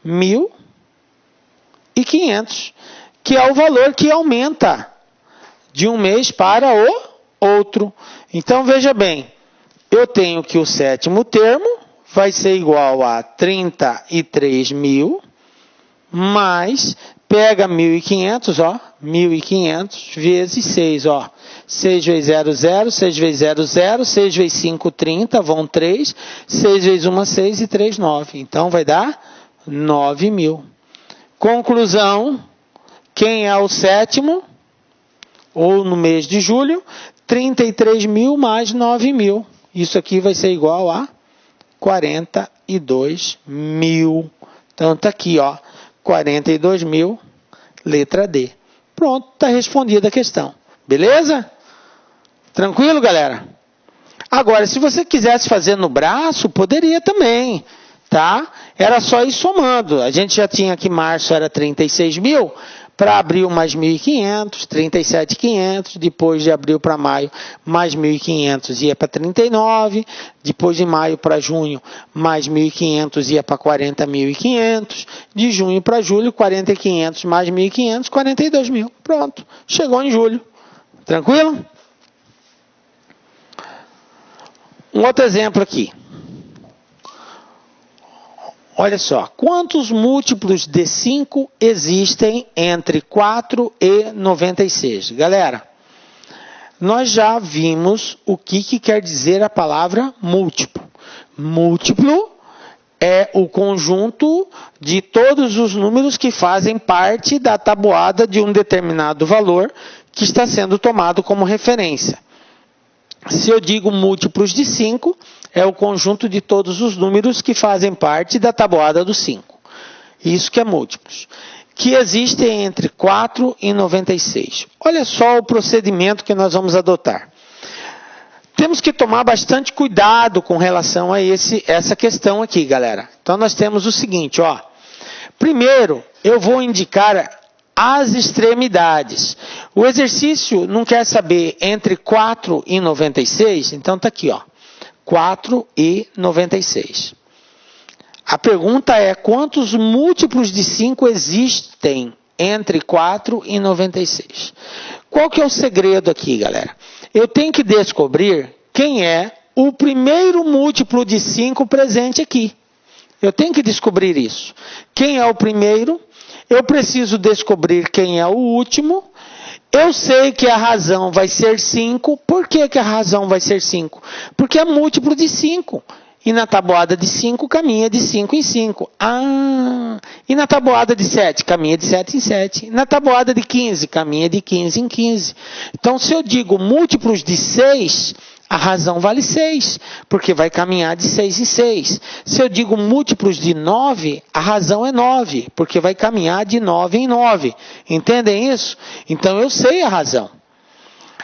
1.500. Que é o valor que aumenta de um mês para o outro. Então, veja bem, eu tenho que o sétimo termo vai ser igual a 33 mil, mais, pega 1.500, ó, 1.500 vezes 6, ó. 6 vezes 0, 0, 6 vezes 0, 0, 6 vezes 5, 30, vão 3, 6 vezes 1, 6 e 3, 9. Então, vai dar 9 mil. Conclusão. Quem é o sétimo, ou no mês de julho, 33 mil mais 9 mil. Isso aqui vai ser igual a 42 mil. Então, está aqui, ó, 42 mil, letra D. Pronto, está respondida a questão. Beleza? Tranquilo, galera? Agora, se você quisesse fazer no braço, poderia também, tá? Era só ir somando. A gente já tinha que março era 36 mil, para abril mais 1.500, 37.500, depois de abril para maio mais 1.500 ia para 39, depois de maio para junho mais 1.500 ia para 40.500, de junho para julho 40.500 mais 1.500, 42 mil. Pronto, chegou em julho. Tranquilo? Um outro exemplo aqui. Olha só, quantos múltiplos de 5 existem entre 4 e 96? Galera, nós já vimos o que quer dizer a palavra múltiplo. Múltiplo é o conjunto de todos os números que fazem parte da tabuada de um determinado valor que está sendo tomado como referência. Se eu digo múltiplos de 5, é o conjunto de todos os números que fazem parte da tabuada do 5. Isso que é múltiplos. Que existem entre 4 e 96. Olha só o procedimento que nós vamos adotar. Temos que tomar bastante cuidado com relação a essa questão aqui, galera. Então, nós temos o seguinte, ó. Primeiro, eu vou indicar as extremidades. O exercício não quer saber entre 4 e 96, então tá aqui, ó. 4 e 96. A pergunta é, quantos múltiplos de 5 existem entre 4 e 96? Qual que é o segredo aqui, galera? Eu tenho que descobrir quem é o primeiro múltiplo de 5 presente aqui. Eu tenho que descobrir isso. Quem é o primeiro? Eu preciso descobrir quem é o último. Eu sei que a razão vai ser 5. Por que a razão vai ser 5? Porque é múltiplo de 5. E na tabuada de 5, caminha de 5 em 5. E na tabuada de 7, caminha de 7 em 7. Na tabuada de 15, caminha de 15 em 15. Então, se eu digo múltiplos de 6, a razão vale 6, porque vai caminhar de 6 em 6. Se eu digo múltiplos de 9, a razão é 9, porque vai caminhar de 9 em 9. Entendem isso? Então, eu sei a razão.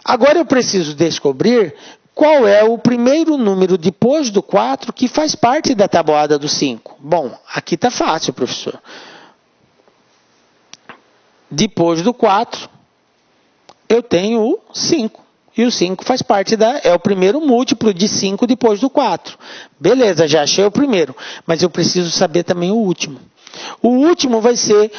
Agora, eu preciso descobrir qual é o primeiro número depois do 4 que faz parte da tabuada do 5? Bom, aqui está fácil, professor. Depois do 4, eu tenho o 5. E o 5 faz parte é o primeiro múltiplo de 5 depois do 4. Beleza, já achei o primeiro. Mas eu preciso saber também o último. O último vai ser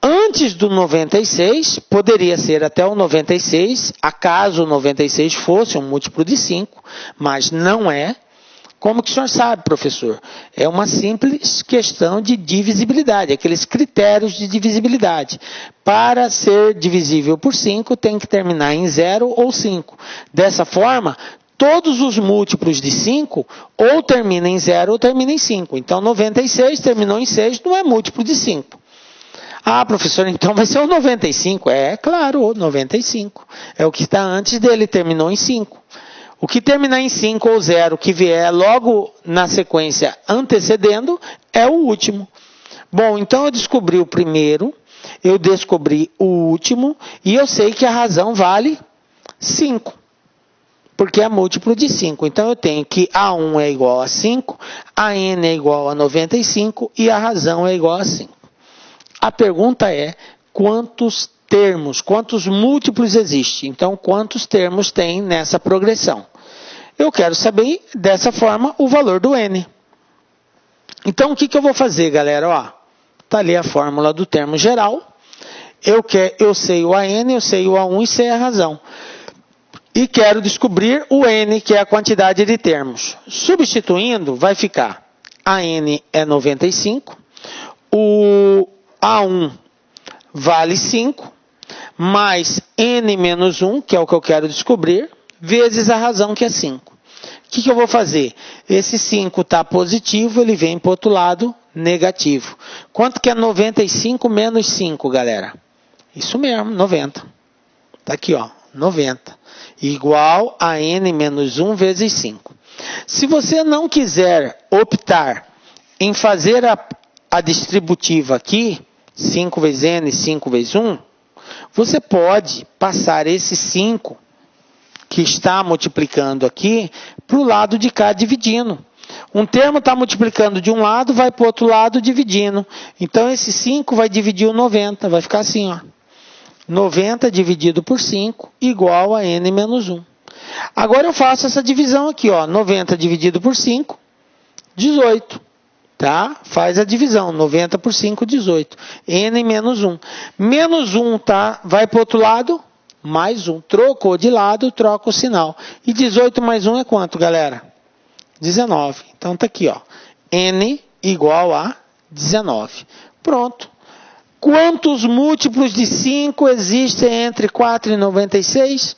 antes do 96, poderia ser até o 96, acaso o 96 fosse um múltiplo de 5, mas não é. Como que o senhor sabe, professor? É uma simples questão de divisibilidade, aqueles critérios de divisibilidade. Para ser divisível por 5, tem que terminar em 0 ou 5. Dessa forma, todos os múltiplos de 5 ou terminam em 0 ou terminam em 5. Então, 96 terminou em 6, não é múltiplo de 5. Ah, professor, então vai ser o 95. É, claro, o 95. É o que está antes dele, terminou em 5. O que terminar em 5 ou 0, que vier logo na sequência antecedendo, é o último. Bom, então eu descobri o primeiro, eu descobri o último, e eu sei que a razão vale 5. Porque é múltiplo de 5. Então eu tenho que A1 é igual a 5, a N é igual a 95 e a razão é igual a 5. A pergunta é, quantos termos, quantos múltiplos existem? Então, quantos termos tem nessa progressão? Eu quero saber, dessa forma, o valor do N. Então, o que eu vou fazer, galera? Está ali a fórmula do termo geral. Eu sei o AN, eu sei o A1 e sei a razão. E quero descobrir o N, que é a quantidade de termos. Substituindo, vai ficar AN é 95, o A1 vale 5, mais N menos 1, que é o que eu quero descobrir, vezes a razão, que é 5. O que eu vou fazer? Esse 5 está positivo, ele vem para o outro lado negativo. Quanto que é 95 menos 5, galera? Isso mesmo, 90. Está aqui, ó, 90. Igual a N menos 1 vezes 5. Se você não quiser optar em fazer a distributiva aqui, 5 vezes N, 5 vezes 1, você pode passar esse 5 que está multiplicando aqui para o lado de cá dividindo. Um termo está multiplicando de um lado, vai para o outro lado dividindo. Então, esse 5 vai dividir o 90, vai ficar assim, ó. 90 dividido por 5 igual a N menos 1. Agora eu faço essa divisão aqui, ó. 90 dividido por 5, 18. Tá? Faz a divisão, 90 por 5, 18. N menos 1. Menos 1, tá? Vai para o outro lado, mais 1. Trocou de lado, troca o sinal. E 18 mais 1 é quanto, galera? 19. Então, tá aqui, ó. N igual a 19. Pronto. Quantos múltiplos de 5 existem entre 4 e 96?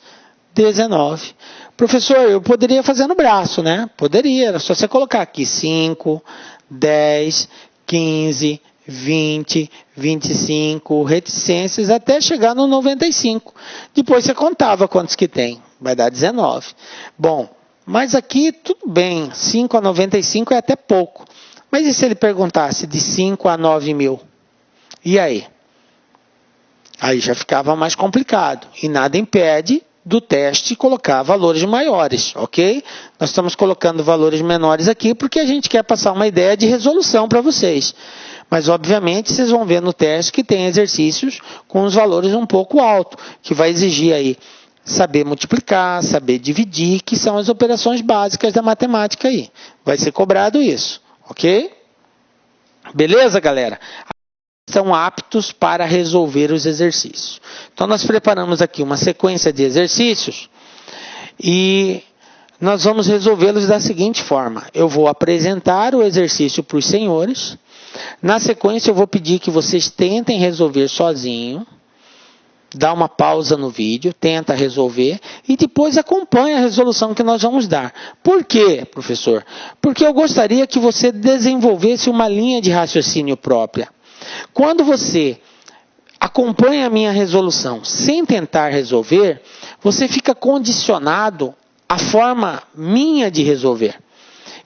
19. Professor, eu poderia fazer no braço, né? Poderia, era só você colocar aqui 5, 10, 15, 20, 25, reticências, até chegar no 95. Depois você contava quantos que tem, vai dar 19. Bom, mas aqui tudo bem, 5 a 95 é até pouco. Mas e se ele perguntasse de 5 a 9 mil? E aí? Aí já ficava mais complicado. E nada impede do teste colocar valores maiores, ok? Nós estamos colocando valores menores aqui porque a gente quer passar uma ideia de resolução para vocês. Mas, obviamente, vocês vão ver no teste que tem exercícios com os valores um pouco altos, que vai exigir aí saber multiplicar, saber dividir, que são as operações básicas da matemática aí. Vai ser cobrado isso, ok? Beleza, galera? Estão aptos para resolver os exercícios. Então, nós preparamos aqui uma sequência de exercícios e nós vamos resolvê-los da seguinte forma. Eu vou apresentar o exercício para os senhores. Na sequência, eu vou pedir que vocês tentem resolver sozinho. Dá uma pausa no vídeo, tenta resolver e depois acompanha a resolução que nós vamos dar. Por quê, professor? Porque eu gostaria que você desenvolvesse uma linha de raciocínio própria. Quando você acompanha a minha resolução sem tentar resolver, você fica condicionado à forma minha de resolver.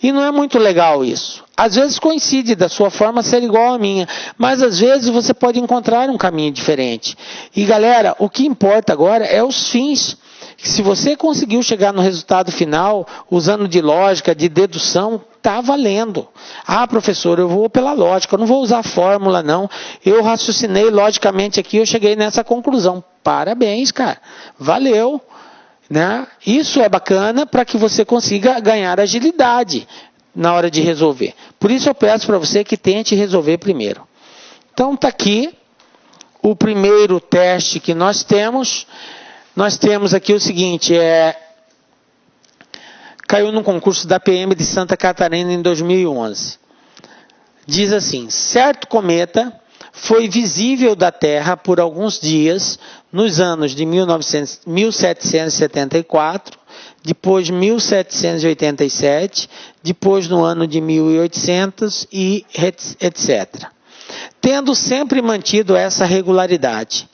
E não é muito legal isso. Às vezes coincide da sua forma ser igual à minha, mas às vezes você pode encontrar um caminho diferente. E galera, o que importa agora é os fins. Se você conseguiu chegar no resultado final usando de lógica, de dedução, está valendo. Ah, professor, eu vou pela lógica, eu não vou usar fórmula não. Eu raciocinei logicamente aqui, eu cheguei nessa conclusão. Parabéns, cara. Valeu. Né? Isso é bacana para que você consiga ganhar agilidade na hora de resolver. Por isso eu peço para você que tente resolver primeiro. Então está aqui o primeiro teste que nós temos. Nós temos aqui o seguinte, caiu no concurso da PM de Santa Catarina em 2011. Diz assim, certo cometa foi visível da Terra por alguns dias nos anos de 1774, depois 1787, depois no ano de 1800 e etc. Tendo sempre mantido essa regularidade.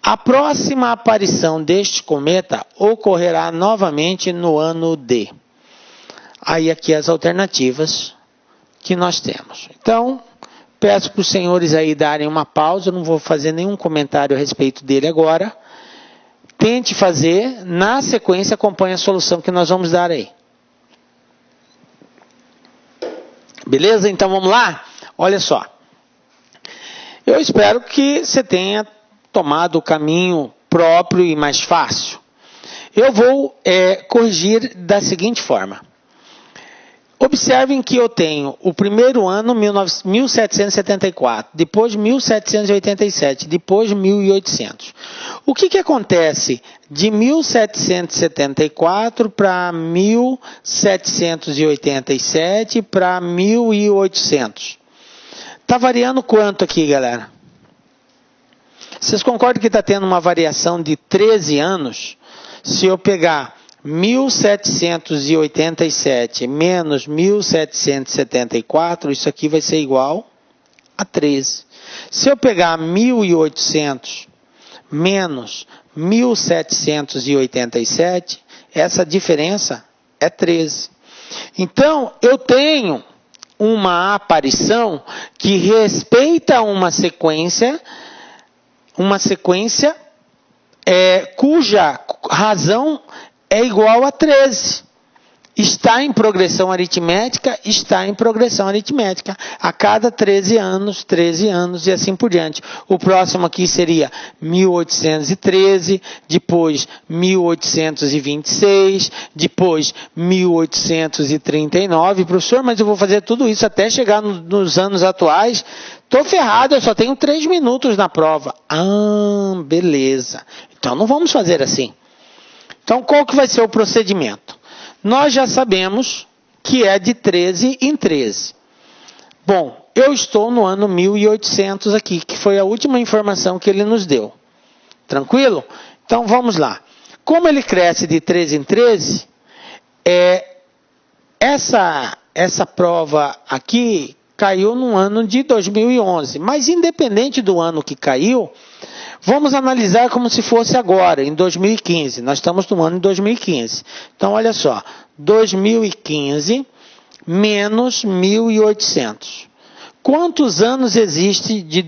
A próxima aparição deste cometa ocorrerá novamente no ano D. Aí aqui as alternativas que nós temos. Então, peço para os senhores aí darem uma pausa, eu não vou fazer nenhum comentário a respeito dele agora. Tente fazer, na sequência acompanhe a solução que nós vamos dar aí. Beleza? Então vamos lá? Olha só. Eu espero que você tenha tomado o caminho próprio e mais fácil. Eu vou corrigir da seguinte forma. Observem que eu tenho o primeiro ano, 1774, depois 1787, depois 1800. O que acontece de 1774 para 1787 para 1800? Está variando quanto aqui, galera? Vocês concordam que está tendo uma variação de 13 anos? Se eu pegar 1787 menos 1774, isso aqui vai ser igual a 13. Se eu pegar 1800 menos 1787, essa diferença é 13. Então, eu tenho uma aparição que respeita uma sequência cuja razão é igual a 13. Está em progressão aritmética, a cada 13 anos e assim por diante. O próximo aqui seria 1813, depois 1826, depois 1839. Professor, mas eu vou fazer tudo isso até chegar nos anos atuais. Estou ferrado, eu só tenho 3 minutos na prova. Ah, beleza. Então não vamos fazer assim. Então, qual que vai ser o procedimento? Nós já sabemos que é de 13 em 13. Bom, eu estou no ano 1800 aqui, que foi a última informação que ele nos deu. Tranquilo? Então, vamos lá. Como ele cresce de 13 em 13, essa prova aqui caiu no ano de 2011. Mas independente do ano que caiu, vamos analisar como se fosse agora, em 2015. Nós estamos no ano de 2015. Então, olha só. 2015 menos 1.800. Quantos anos existe de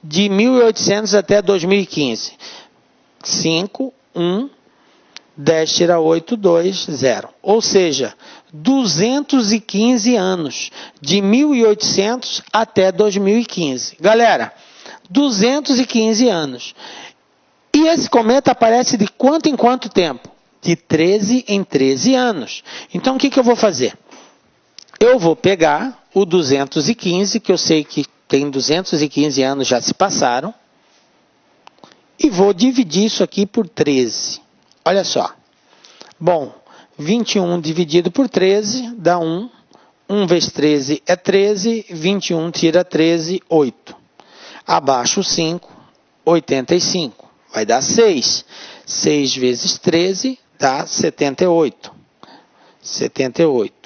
1.800 até 2015? 5, 1, 10 tira 8, 2, 0. Ou seja, 215 anos. De 1.800 até 2015. Galera, 215 anos. E esse cometa aparece de quanto em quanto tempo? De 13 em 13 anos. Então, o que eu vou fazer? Eu vou pegar o 215, que eu sei que tem 215 anos já se passaram, e vou dividir isso aqui por 13. Olha só. Bom, 21 dividido por 13 dá 1. 1 vezes 13 é 13. 21 tira 13, 8. Abaixo 5, 85. Vai dar 6. 6 vezes 13 dá 78. 78.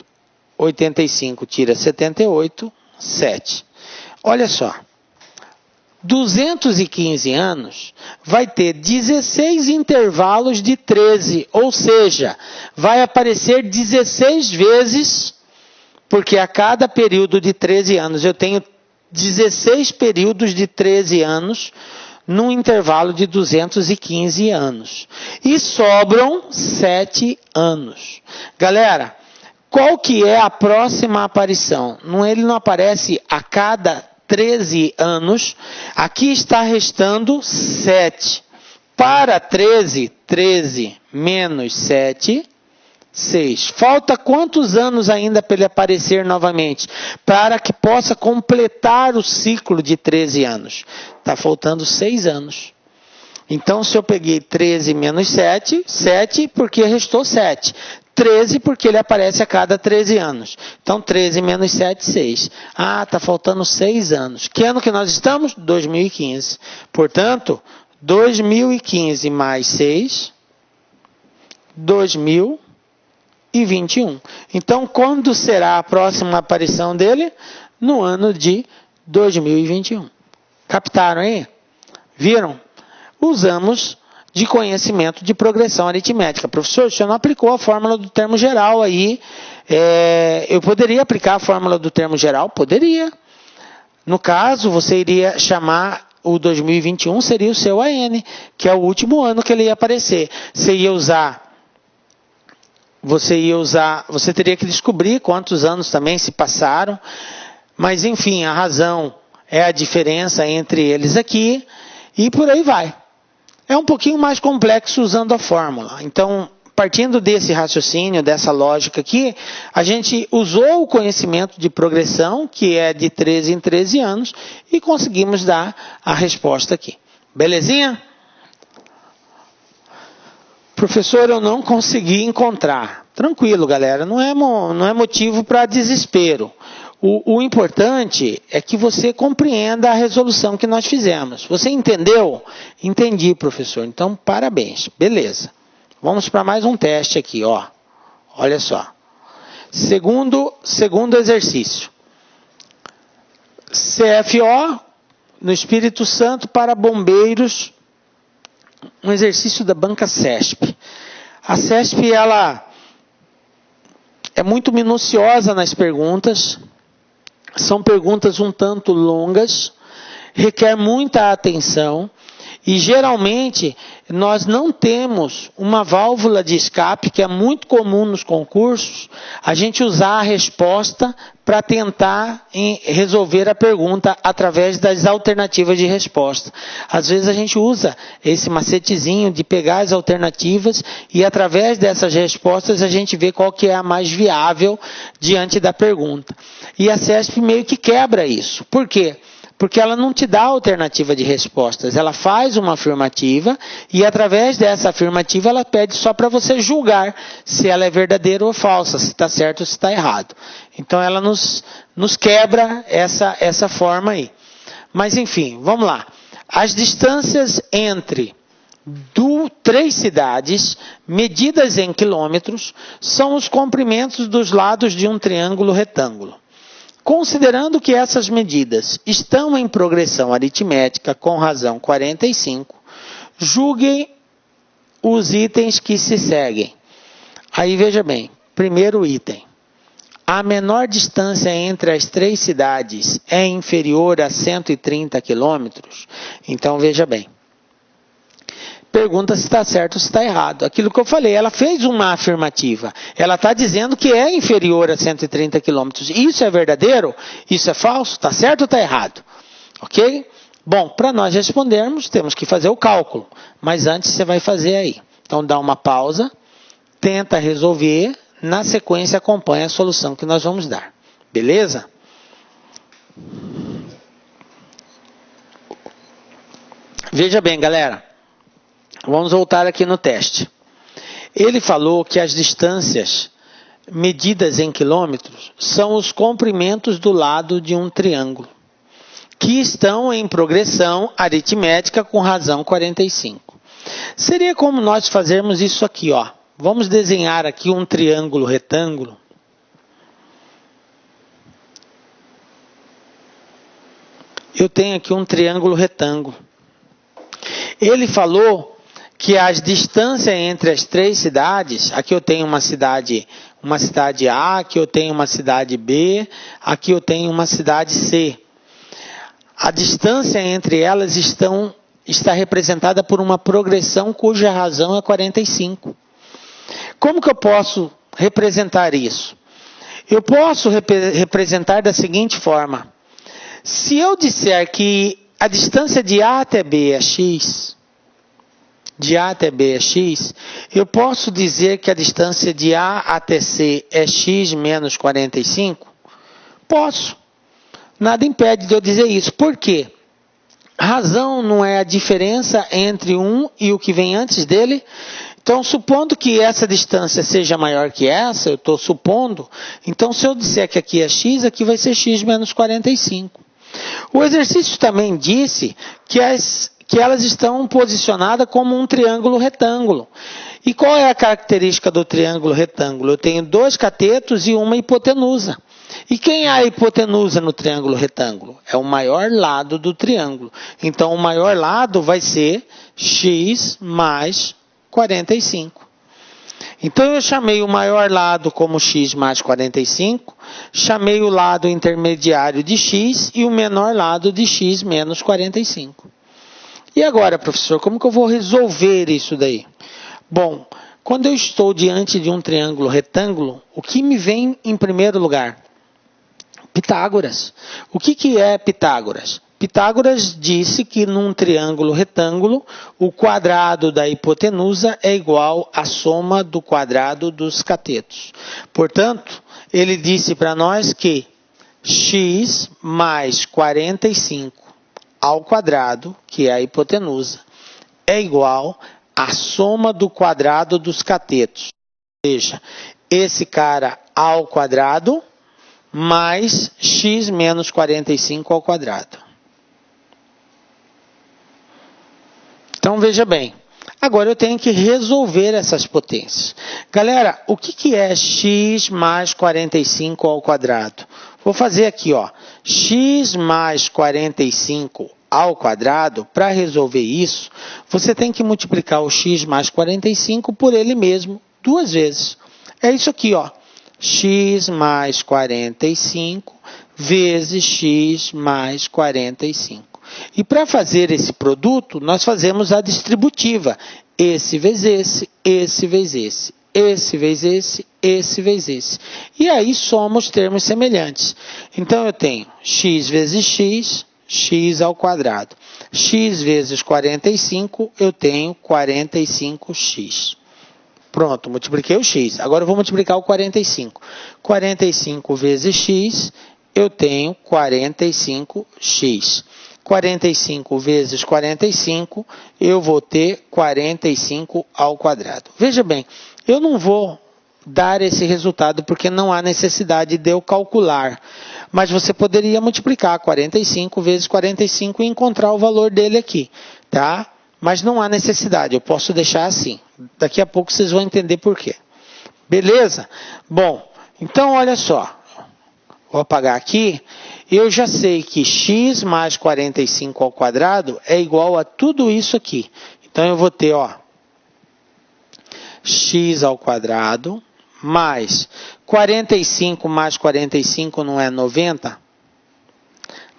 85 tira 78, 7. Olha só. 215 anos vai ter 16 intervalos de 13, ou seja, vai aparecer 16 vezes, porque a cada período de 13 anos eu tenho 16 períodos de 13 anos num intervalo de 215 anos. E sobram 7 anos. Galera, qual que é a próxima aparição? Ele não aparece a cada 13 anos. Aqui está restando 7. Para 13, 13 menos 7, 6. Falta quantos anos ainda para ele aparecer novamente? Para que possa completar o ciclo de 13 anos. Está faltando 6 anos. Então, se eu peguei 13 menos 7, 7 porque restou 7. 13 porque ele aparece a cada 13 anos. Então, 13 menos 7, 6. Ah, está faltando 6 anos. Que ano que nós estamos? 2015. Portanto, 2015 mais 6, 2021. Então, quando será a próxima aparição dele? No ano de 2021. Captaram aí? Viram? Usamos de conhecimento de progressão aritmética. Professor, o senhor não aplicou a fórmula do termo geral aí. Eu poderia aplicar a fórmula do termo geral? Poderia. No caso, você iria chamar o 2021, seria o seu AN, que é o último ano que ele ia aparecer. Você teria que descobrir quantos anos também se passaram, mas enfim, a razão é a diferença entre eles aqui, e por aí vai. É um pouquinho mais complexo usando a fórmula. Então, partindo desse raciocínio, dessa lógica aqui, a gente usou o conhecimento de progressão, que é de 13 em 13 anos, e conseguimos dar a resposta aqui. Belezinha? Professor, eu não consegui encontrar. Tranquilo, galera, não é motivo para desespero. O importante é que você compreenda a resolução que nós fizemos. Você entendeu? Entendi, professor. Então, parabéns. Beleza. Vamos para mais um teste aqui, ó. Olha só. Segundo exercício. CFO, no Espírito Santo, para bombeiros. Um exercício da banca CESP. A CESP, ela é muito minuciosa nas perguntas. São perguntas um tanto longas, requer muita atenção e geralmente nós não temos uma válvula de escape, que é muito comum nos concursos, a gente usar a resposta para tentar resolver a pergunta através das alternativas de resposta. Às vezes a gente usa esse macetezinho de pegar as alternativas e através dessas respostas a gente vê qual que é a mais viável diante da pergunta. E a CESP meio que quebra isso. Por quê? Porque ela não te dá alternativa de respostas. Ela faz uma afirmativa e através dessa afirmativa ela pede só para você julgar se ela é verdadeira ou falsa, se está certo ou se está errado. Então ela nos quebra essa forma aí. Mas enfim, vamos lá. As distâncias entre do 3 cidades, medidas em quilômetros, são os comprimentos dos lados de um triângulo retângulo. Considerando que essas medidas estão em progressão aritmética com razão 45, julguem os itens que se seguem. Aí veja bem, primeiro item. A menor distância entre as 3 cidades é inferior a 130 quilômetros? Então veja bem. Pergunta se está certo ou se está errado. Aquilo que eu falei, ela fez uma afirmativa. Ela está dizendo que é inferior a 130 quilômetros. Isso é verdadeiro? Isso é falso? Está certo ou está errado? Ok? Bom, para nós respondermos, temos que fazer o cálculo. Mas antes você vai fazer aí. Então dá uma pausa, tenta resolver, na sequência acompanha a solução que nós vamos dar. Beleza? Veja bem, galera. Vamos voltar aqui no teste. Ele falou que as distâncias medidas em quilômetros são os comprimentos do lado de um triângulo, que estão em progressão aritmética com razão 45. Seria como nós fazermos isso aqui, ó. Vamos desenhar aqui um triângulo retângulo. Eu tenho aqui um triângulo retângulo. Ele falou que as distâncias entre as 3 cidades, aqui eu tenho uma cidade A, aqui eu tenho uma cidade B, aqui eu tenho uma cidade C. A distância entre elas está representada por uma progressão cuja razão é 45. Como que eu posso representar isso? Eu posso representar da seguinte forma. Se eu disser que a distância de A até B é x, de A até B é x, eu posso dizer que a distância de A até C é x menos 45? Posso. Nada impede de eu dizer isso. Por quê? A razão não é a diferença entre um e o que vem antes dele? Então, supondo que essa distância seja maior que essa, eu estou supondo, então se eu disser que aqui é x, aqui vai ser x menos 45. O exercício também disse que elas estão posicionadas como um triângulo retângulo. E qual é a característica do triângulo retângulo? Eu tenho 2 catetos e uma hipotenusa. E quem é a hipotenusa no triângulo retângulo? É o maior lado do triângulo. Então, o maior lado vai ser x mais 45. Então, eu chamei o maior lado como x mais 45, chamei o lado intermediário de x e o menor lado de x menos 45. E agora, professor, como que eu vou resolver isso daí? Bom, quando eu estou diante de um triângulo retângulo, o que me vem em primeiro lugar? Pitágoras. O que é Pitágoras? Pitágoras disse que num triângulo retângulo, o quadrado da hipotenusa é igual à soma do quadrado dos catetos. Portanto, ele disse para nós que x mais 45 ao quadrado, que é a hipotenusa, é igual à soma do quadrado dos catetos. Ou seja, esse cara ao quadrado mais x menos 45 ao quadrado. Então, veja bem. Agora eu tenho que resolver essas potências. Galera, o que é x mais 45 ao quadrado? Vou fazer aqui, ó. X mais 45 ao quadrado, para resolver isso, você tem que multiplicar o x mais 45 por ele mesmo 2 vezes. É isso aqui, ó. X mais 45 vezes x mais 45. E para fazer esse produto, nós fazemos a distributiva. Esse vezes esse, esse vezes esse, esse vezes esse, esse vezes esse. E aí somos termos semelhantes. Então, eu tenho x vezes x, x ao quadrado. X vezes 45, eu tenho 45x. Pronto, multipliquei o x. Agora eu vou multiplicar o 45. 45 vezes x, eu tenho 45x. 45 vezes 45, eu vou ter 45 ao quadrado. Veja bem, eu não vou dar esse resultado porque não há necessidade de eu calcular. Mas você poderia multiplicar 45 vezes 45 e encontrar o valor dele aqui, tá? mas não há necessidade, eu posso deixar assim. Daqui a pouco vocês vão entender por quê. Beleza? Bom, então olha só. Vou apagar aqui. Eu já sei que x mais 45 ao quadrado é igual a tudo isso aqui. Então eu vou ter, ó, x ao quadrado mais 45 mais 45 não é 90?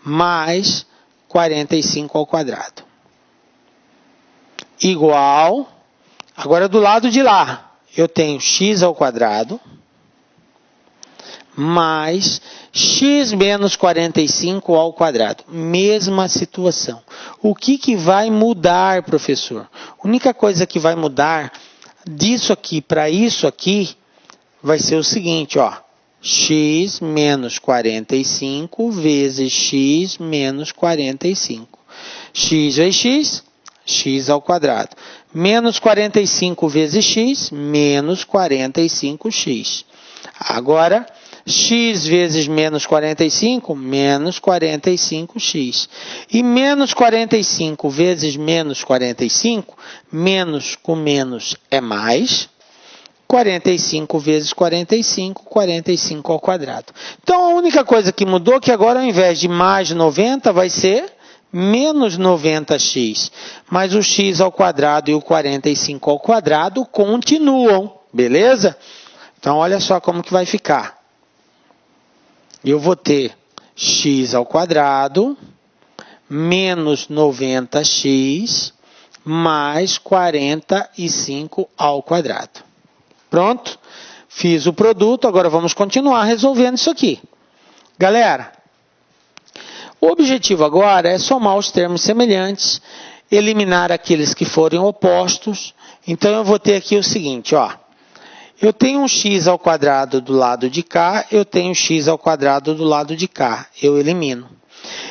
Mais 45 ao quadrado. Igual, agora do lado de lá, eu tenho x ao quadrado mais x menos 45 ao quadrado. Mesma situação. O que vai mudar, professor? A única coisa que vai mudar disso aqui para isso aqui vai ser o seguinte, ó. X menos 45 vezes x menos 45. X vezes x, x ao quadrado. Menos 45 vezes x, menos 45x. Agora, x vezes menos 45, menos 45x. E menos 45 vezes menos 45, menos com menos é mais. 45 vezes 45, 45 ao quadrado. Então, a única coisa que mudou é que agora, ao invés de mais 90, vai ser menos 90x. Mas o x ao quadrado e o 45 ao quadrado continuam, beleza? Então, olha só como que vai ficar. Eu vou ter x ao quadrado menos 90x mais 45 ao quadrado. Pronto? Fiz o produto, agora vamos continuar resolvendo isso aqui. Galera, o objetivo agora é somar os termos semelhantes, eliminar aqueles que forem opostos. Então, eu vou ter aqui o seguinte, ó. Eu tenho um x ao quadrado do lado de cá, eu tenho x ao quadrado do lado de cá. Eu elimino.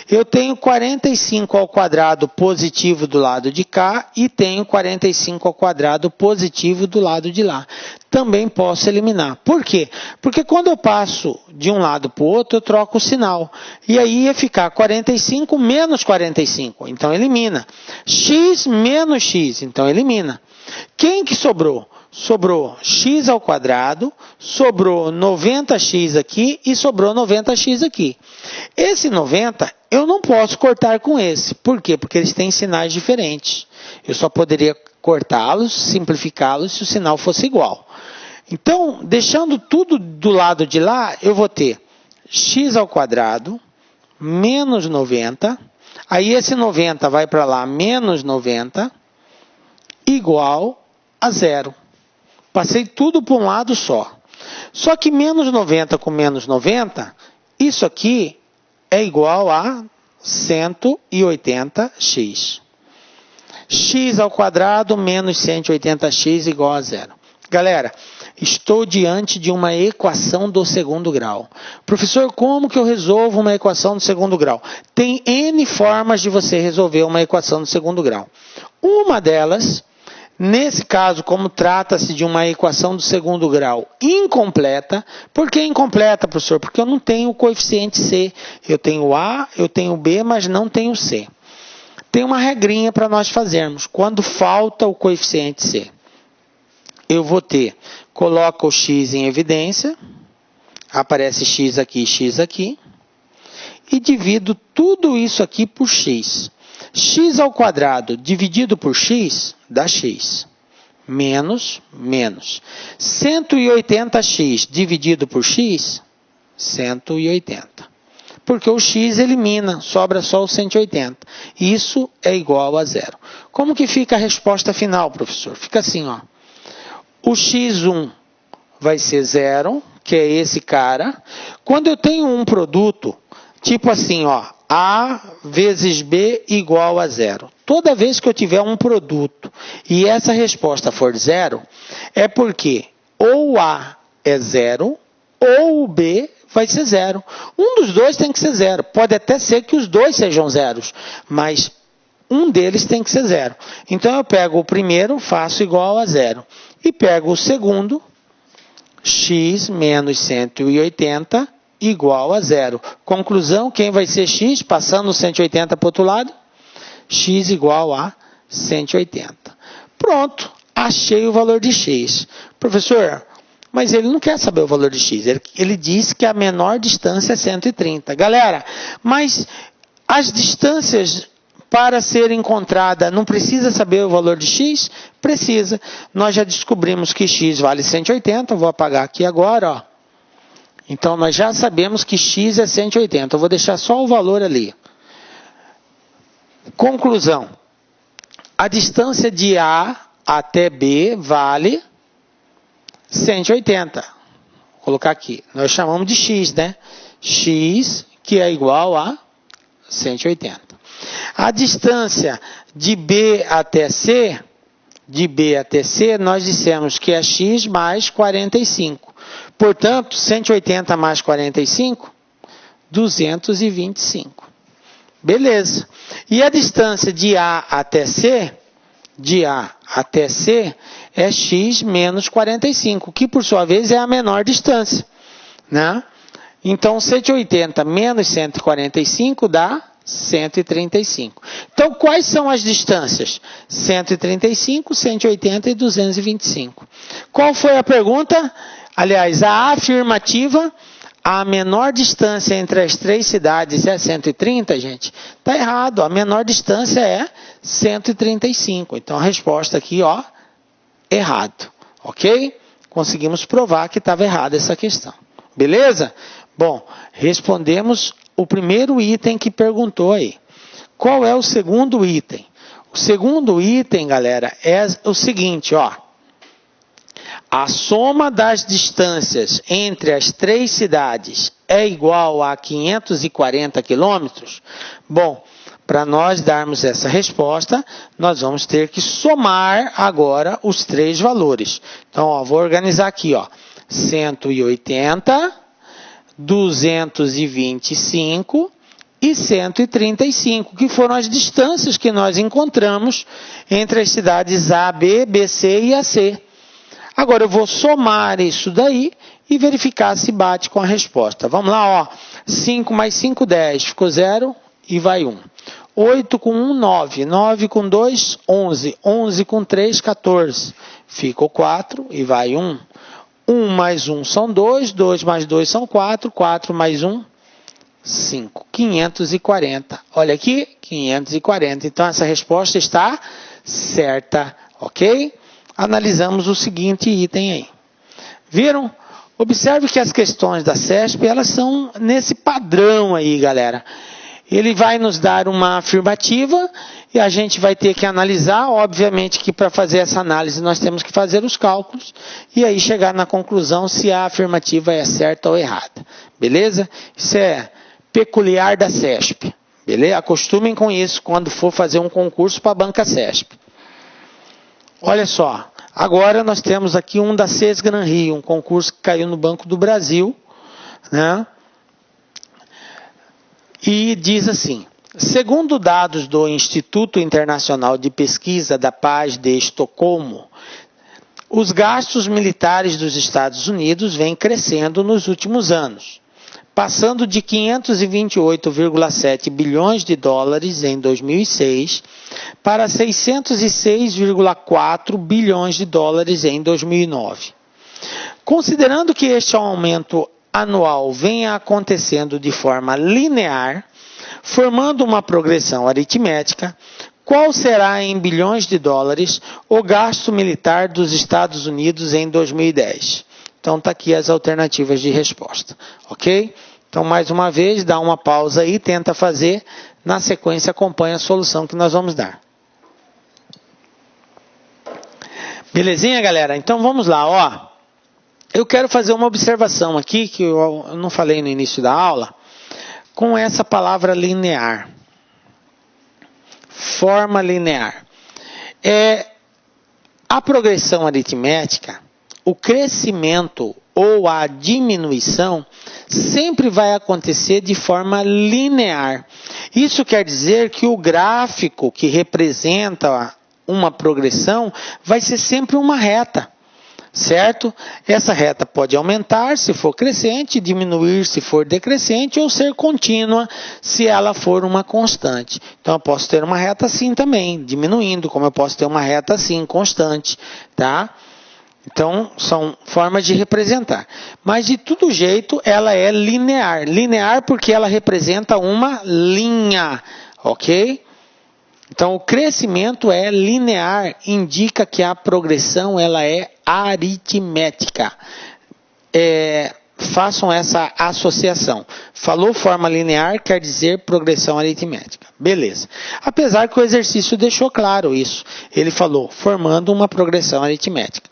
Eu tenho 45 ao quadrado positivo do lado de cá e tenho 45 ao quadrado positivo do lado de lá. Também posso eliminar. Por quê? Porque quando eu passo de um lado para o outro, eu troco o sinal. E aí ia ficar 45 menos 45. Então, elimina. X menos x. Então, elimina. Quem que sobrou? Sobrou x ao quadrado, sobrou 90x aqui e sobrou 90x aqui. Esse 90 eu não posso cortar com esse. Por quê? Porque eles têm sinais diferentes. Eu só poderia cortá-los, simplificá-los se o sinal fosse igual. Então, deixando tudo do lado de lá, eu vou ter x ao quadrado menos 90. Aí esse 90 vai para lá, menos 90, igual a zero. Passei tudo para um lado só. Só que menos 90 com menos 90, isso aqui é igual a 180x. X ao quadrado menos 180x igual a zero. Galera, estou diante de uma equação do segundo grau. Professor, como que eu resolvo uma equação do segundo grau? Tem N formas de você resolver uma equação do segundo grau. Uma delas, nesse caso, como trata-se de uma equação do segundo grau incompleta, por que incompleta, professor? Porque eu não tenho o coeficiente C. Eu tenho A, eu tenho B, mas não tenho C. Tem uma regrinha para nós fazermos. Quando falta o coeficiente C, eu vou ter, coloco o x em evidência, aparece x aqui, e divido tudo isso aqui por x. X ao quadrado dividido por x dá x. Menos. 180x dividido por x, 180. Porque o x elimina, sobra só o 180. Isso é igual a zero. Como que fica a resposta final, professor? Fica assim, ó. O x1 vai ser zero, que é esse cara. Quando eu tenho um produto, tipo assim, ó, A vezes B igual a zero. Toda vez que eu tiver um produto e essa resposta for zero, é porque ou A é zero ou o B vai ser zero. Um dos dois tem que ser zero. Pode até ser que os dois sejam zeros, mas um deles tem que ser zero. Então, eu pego o primeiro, faço igual a zero. E pego o segundo, x menos 180 igual a zero. Conclusão, quem vai ser x? Passando o 180 para o outro lado, x igual a 180. Pronto, achei o valor de x. Professor, mas ele não quer saber o valor de x. Ele diz que a menor distância é 130. Galera, mas as distâncias para ser encontrada não precisa saber o valor de x? Precisa. Nós já descobrimos que x vale 180. Vou apagar aqui agora, ó. Então, nós já sabemos que x é 180. Eu vou deixar só o valor ali. Conclusão. A distância de A até B vale 180. Vou colocar aqui. Nós chamamos de x, né? X, que é igual a 180. A distância de B até C, nós dissemos que é x mais 45. Portanto, 180 mais 45, 225. Beleza. E a distância de A até C, é x menos 45, que por sua vez é a menor distância, né? Então, 180 menos 145 dá 135. Então, quais são as distâncias? 135, 180 e 225. Qual foi a pergunta? Aliás, a afirmativa, a menor distância entre as três cidades é 130, gente? Está errado, a menor distância é 135. Então, a resposta aqui, ó, errado. Ok? Conseguimos provar que estava errada essa questão. Beleza? Bom, respondemos o primeiro item que perguntou aí. Qual é o segundo item? O segundo item, galera, é o seguinte, ó. A soma das distâncias entre as três cidades é igual a 540 quilômetros? Bom, para nós darmos essa resposta, nós vamos ter que somar agora os três valores. Então, ó, vou organizar aqui, ó. 180, 225 e 135, que foram as distâncias que nós encontramos entre as cidades A, B, BC e AC. Agora eu vou somar isso daí e verificar se bate com a resposta. Vamos lá, ó. 5 mais 5, 10. Ficou 0 e vai 1. 8 com 1, 9. 9 com 2, 11. 11 com 3, 14. Ficou 4 e vai 1. 1 mais 1 são 2. 2 mais 2 são 4. 4 mais 1, 5. 540. Olha aqui, 540. Então, essa resposta está certa, ok? Analisamos o seguinte item aí. Viram? Observe que as questões da CESP, elas são nesse padrão aí, galera. Ele vai nos dar uma afirmativa e a gente vai ter que analisar. Obviamente que para fazer essa análise nós temos que fazer os cálculos e aí chegar na conclusão se a afirmativa é certa ou errada. Beleza? Isso é peculiar da CESP. Beleza? Acostumem com isso quando for fazer um concurso para a banca CESP. Olha só, agora nós temos aqui um da CES Gran Rio, um concurso que caiu no Banco do Brasil, né? E diz assim, segundo dados do Instituto Internacional de Pesquisa da Paz de Estocolmo, os gastos militares dos Estados Unidos vêm crescendo nos últimos anos, passando de 528,7 bilhões de dólares em 2006 para 606,4 bilhões de dólares em 2009. Considerando que este aumento anual venha acontecendo de forma linear, formando uma progressão aritmética, qual será em bilhões de dólares o gasto militar dos Estados Unidos em 2010? Então, está aqui as alternativas de resposta, ok? Então, mais uma vez, dá uma pausa aí, tenta fazer, na sequência acompanha a solução que nós vamos dar. Belezinha, galera? Então, vamos lá, ó. Eu quero fazer uma observação aqui, que eu não falei no início da aula, com essa palavra linear. Forma linear. A progressão aritmética, o crescimento ou a diminuição sempre vai acontecer de forma linear. Isso quer dizer que o gráfico que representa uma progressão vai ser sempre uma reta. certo? Essa reta pode aumentar se for crescente, diminuir se for decrescente ou ser contínua se ela for uma constante. Então eu posso ter uma reta assim também, diminuindo, como eu posso ter uma reta assim, constante, tá? Então são formas de representar. Mas de todo jeito ela é linear. Linear porque ela representa uma linha, ok? Então, o crescimento é linear, indica que a progressão ela é aritmética. Façam essa associação. Falou forma linear, quer dizer progressão aritmética. Beleza. Apesar que o exercício deixou claro isso. Ele falou, formando uma progressão aritmética.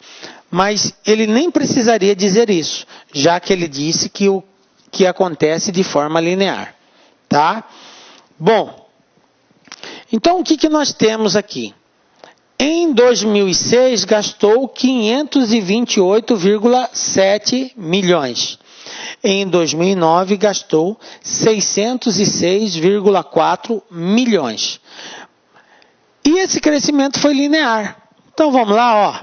Mas ele nem precisaria dizer isso, já que ele disse que o que acontece de forma linear. Tá? Bom. Então, o que nós temos aqui? Em 2006, gastou 528,7 milhões. Em 2009, gastou 606,4 milhões. E esse crescimento foi linear. Então, vamos lá, ó.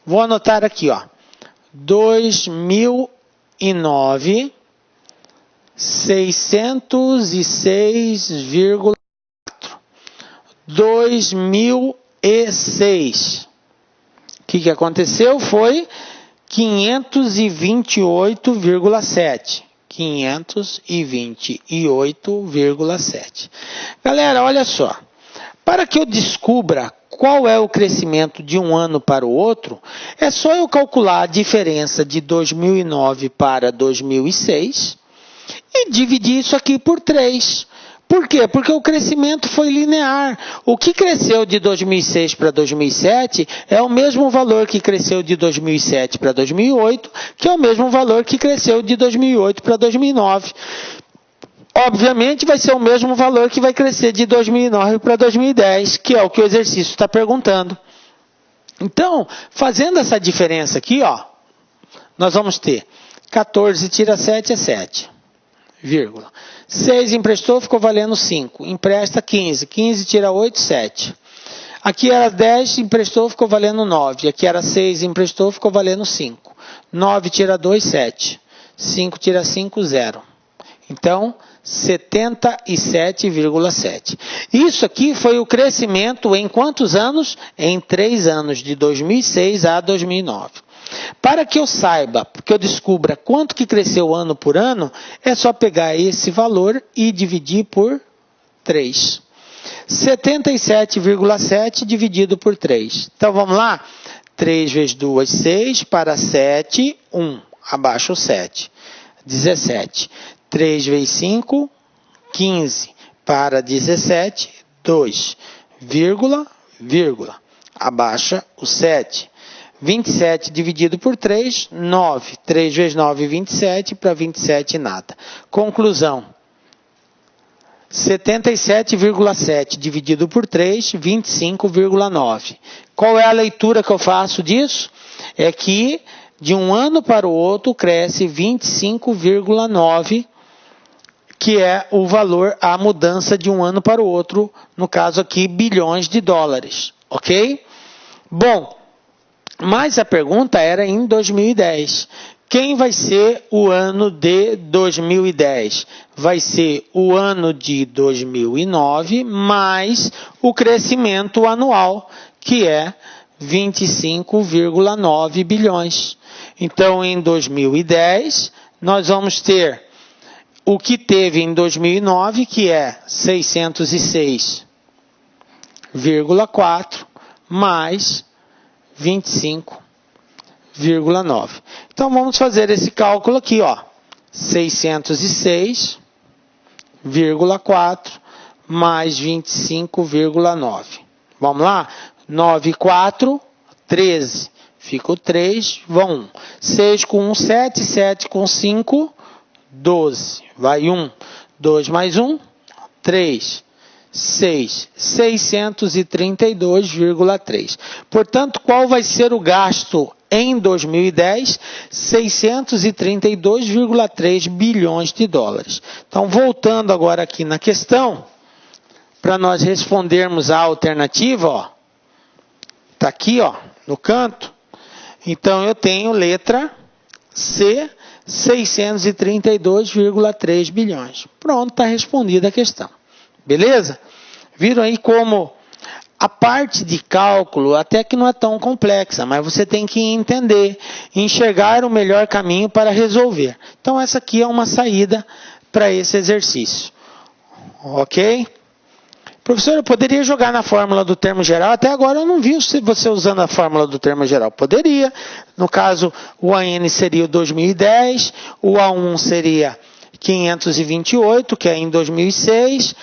Vou anotar aqui, ó. 2009, 606,4. 2006. O que aconteceu? Foi 528,7. 528,7. Galera, olha só. Para que eu descubra qual é o crescimento de um ano para o outro, é só eu calcular a diferença de 2009 para 2006 e dividir isso aqui por 3. Por quê? Porque o crescimento foi linear. O que cresceu de 2006 para 2007 é o mesmo valor que cresceu de 2007 para 2008, que é o mesmo valor que cresceu de 2008 para 2009. Obviamente vai ser o mesmo valor que vai crescer de 2009 para 2010, que é o que o exercício está perguntando. Então, fazendo essa diferença aqui, ó, nós vamos ter 14 tira 7 é 7. Vírgula. 6 emprestou, ficou valendo 5. Empresta 15. 15 tira 8, 7. Aqui era 10, emprestou, ficou valendo 9. Aqui era 6, emprestou, ficou valendo 5. 9 tira 2, 7. 5 tira 5, 0. Então, 77,7. Isso aqui foi o crescimento em quantos anos? Em 3 anos, de 2006 a 2009. Para que eu saiba, que eu descubra quanto que cresceu ano por ano, é só pegar esse valor e dividir por 3. 77,7 dividido por 3. Então vamos lá? 3 vezes 2, 6, para 7, 1. Abaixo o 7. 17. 3 vezes 5, 15. Para 17, 2. Vírgula, vírgula. Abaixa o 7. 27 dividido por 3, 9. 3 vezes 9, 27. Para 27, nada. Conclusão. 77,7 dividido por 3, 25,9. Qual é a leitura que eu faço disso? É que de um ano para o outro cresce 25,9, que é o valor, a mudança de um ano para o outro, no caso aqui, bilhões de dólares. Ok? Bom, mas a pergunta era em 2010. Quem vai ser o ano de 2010? Vai ser o ano de 2009 mais o crescimento anual, que é 25,9 bilhões. Então, em 2010, nós vamos ter o que teve em 2009, que é 606,4 mais 25,9. Então, vamos fazer esse cálculo aqui, ó. 606,4 mais 25,9. Vamos lá? 9, 4, 13. Fica o 3, vão 1. 6 com 1, 7. 7 com 5, 12. Vai 1. 2 mais 1, 3. 6. 632,3. Portanto, qual vai ser o gasto em 2010? 632,3 bilhões de dólares. Então, voltando agora aqui na questão, para nós respondermos a alternativa, ó. Está aqui, ó, no canto. Então, eu tenho letra C, 632,3 bilhões. Pronto, está respondida a questão. Beleza? Viram aí como a parte de cálculo até que não é tão complexa, mas você tem que entender, enxergar o melhor caminho para resolver. Então, essa aqui é uma saída para esse exercício. Ok? Professor, eu poderia jogar na fórmula do termo geral? Até agora eu não vi você usando a fórmula do termo geral. Poderia. No caso, o AN seria o 2010, o A1 seria 528, que é em 2006.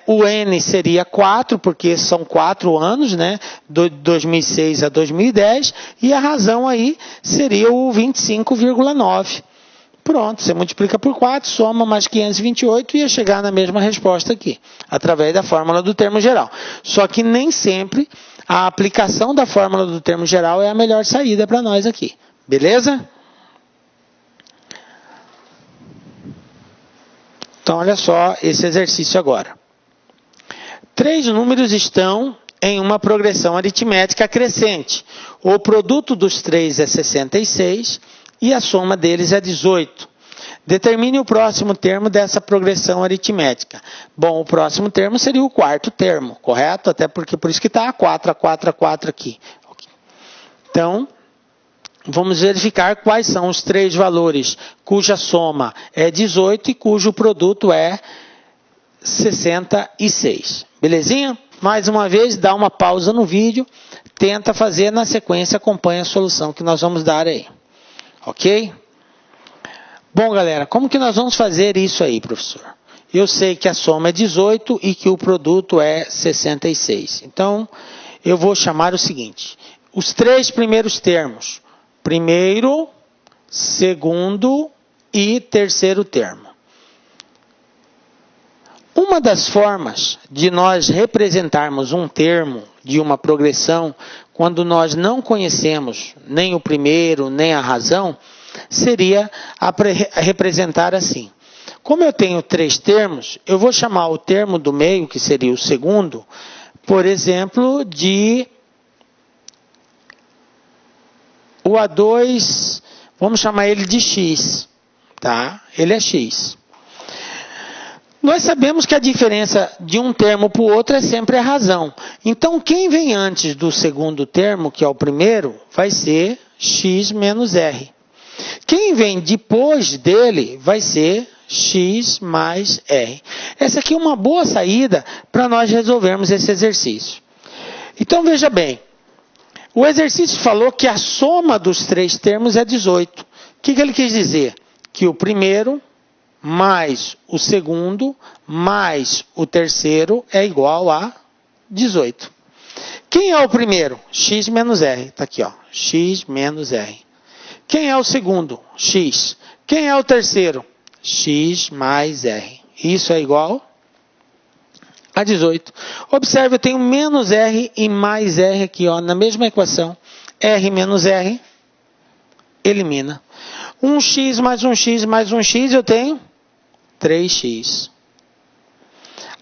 O N seria 4, porque são 4 anos, né? De 2006 a 2010. E a razão aí seria o 25,9. Pronto, você multiplica por 4, soma mais 528 e ia chegar na mesma resposta aqui, através da fórmula do termo geral. Só que nem sempre a aplicação da fórmula do termo geral é a melhor saída para nós aqui. Beleza? Então, olha só esse exercício agora. 3 números estão em uma progressão aritmética crescente. O produto dos 3 é 66 e a soma deles é 18. Determine o próximo termo dessa progressão aritmética. Bom, o próximo termo seria o quarto termo, correto? Até porque por isso que está A4, A4, A4 aqui. Então, vamos verificar quais são os 3 valores cuja soma é 18 e cujo produto é 66. Belezinha? Mais uma vez, dá uma pausa no vídeo, tenta fazer, na sequência acompanha a solução que nós vamos dar aí. Ok? Bom, galera, como que nós vamos fazer isso aí, professor? Eu sei que a soma é 18 e que o produto é 66. Então, eu vou chamar o seguinte. Os 3 primeiros termos. Primeiro, segundo e terceiro termo. Uma das formas de nós representarmos um termo de uma progressão, quando nós não conhecemos nem o primeiro, nem a razão, seria representar assim. Como eu tenho 3 termos, eu vou chamar o termo do meio, que seria o segundo, por exemplo, de o A2, vamos chamar ele de X, tá? Ele é X. Nós sabemos que a diferença de um termo para o outro é sempre a razão. Então, quem vem antes do segundo termo, que é o primeiro, vai ser x menos r. Quem vem depois dele vai ser x mais r. Essa aqui é uma boa saída para nós resolvermos esse exercício. Então, veja bem. O exercício falou que a soma dos 3 termos é 18. O que ele quis dizer? Que o primeiro mais o segundo, mais o terceiro é igual a 18. Quem é o primeiro? X menos R. Está aqui, ó. X menos R. Quem é o segundo? X. Quem é o terceiro? X mais R. Isso é igual a 18. Observe, eu tenho menos R e mais R aqui, ó, na mesma equação. R menos R, elimina. 1x mais 1x mais 1x, eu tenho 3x.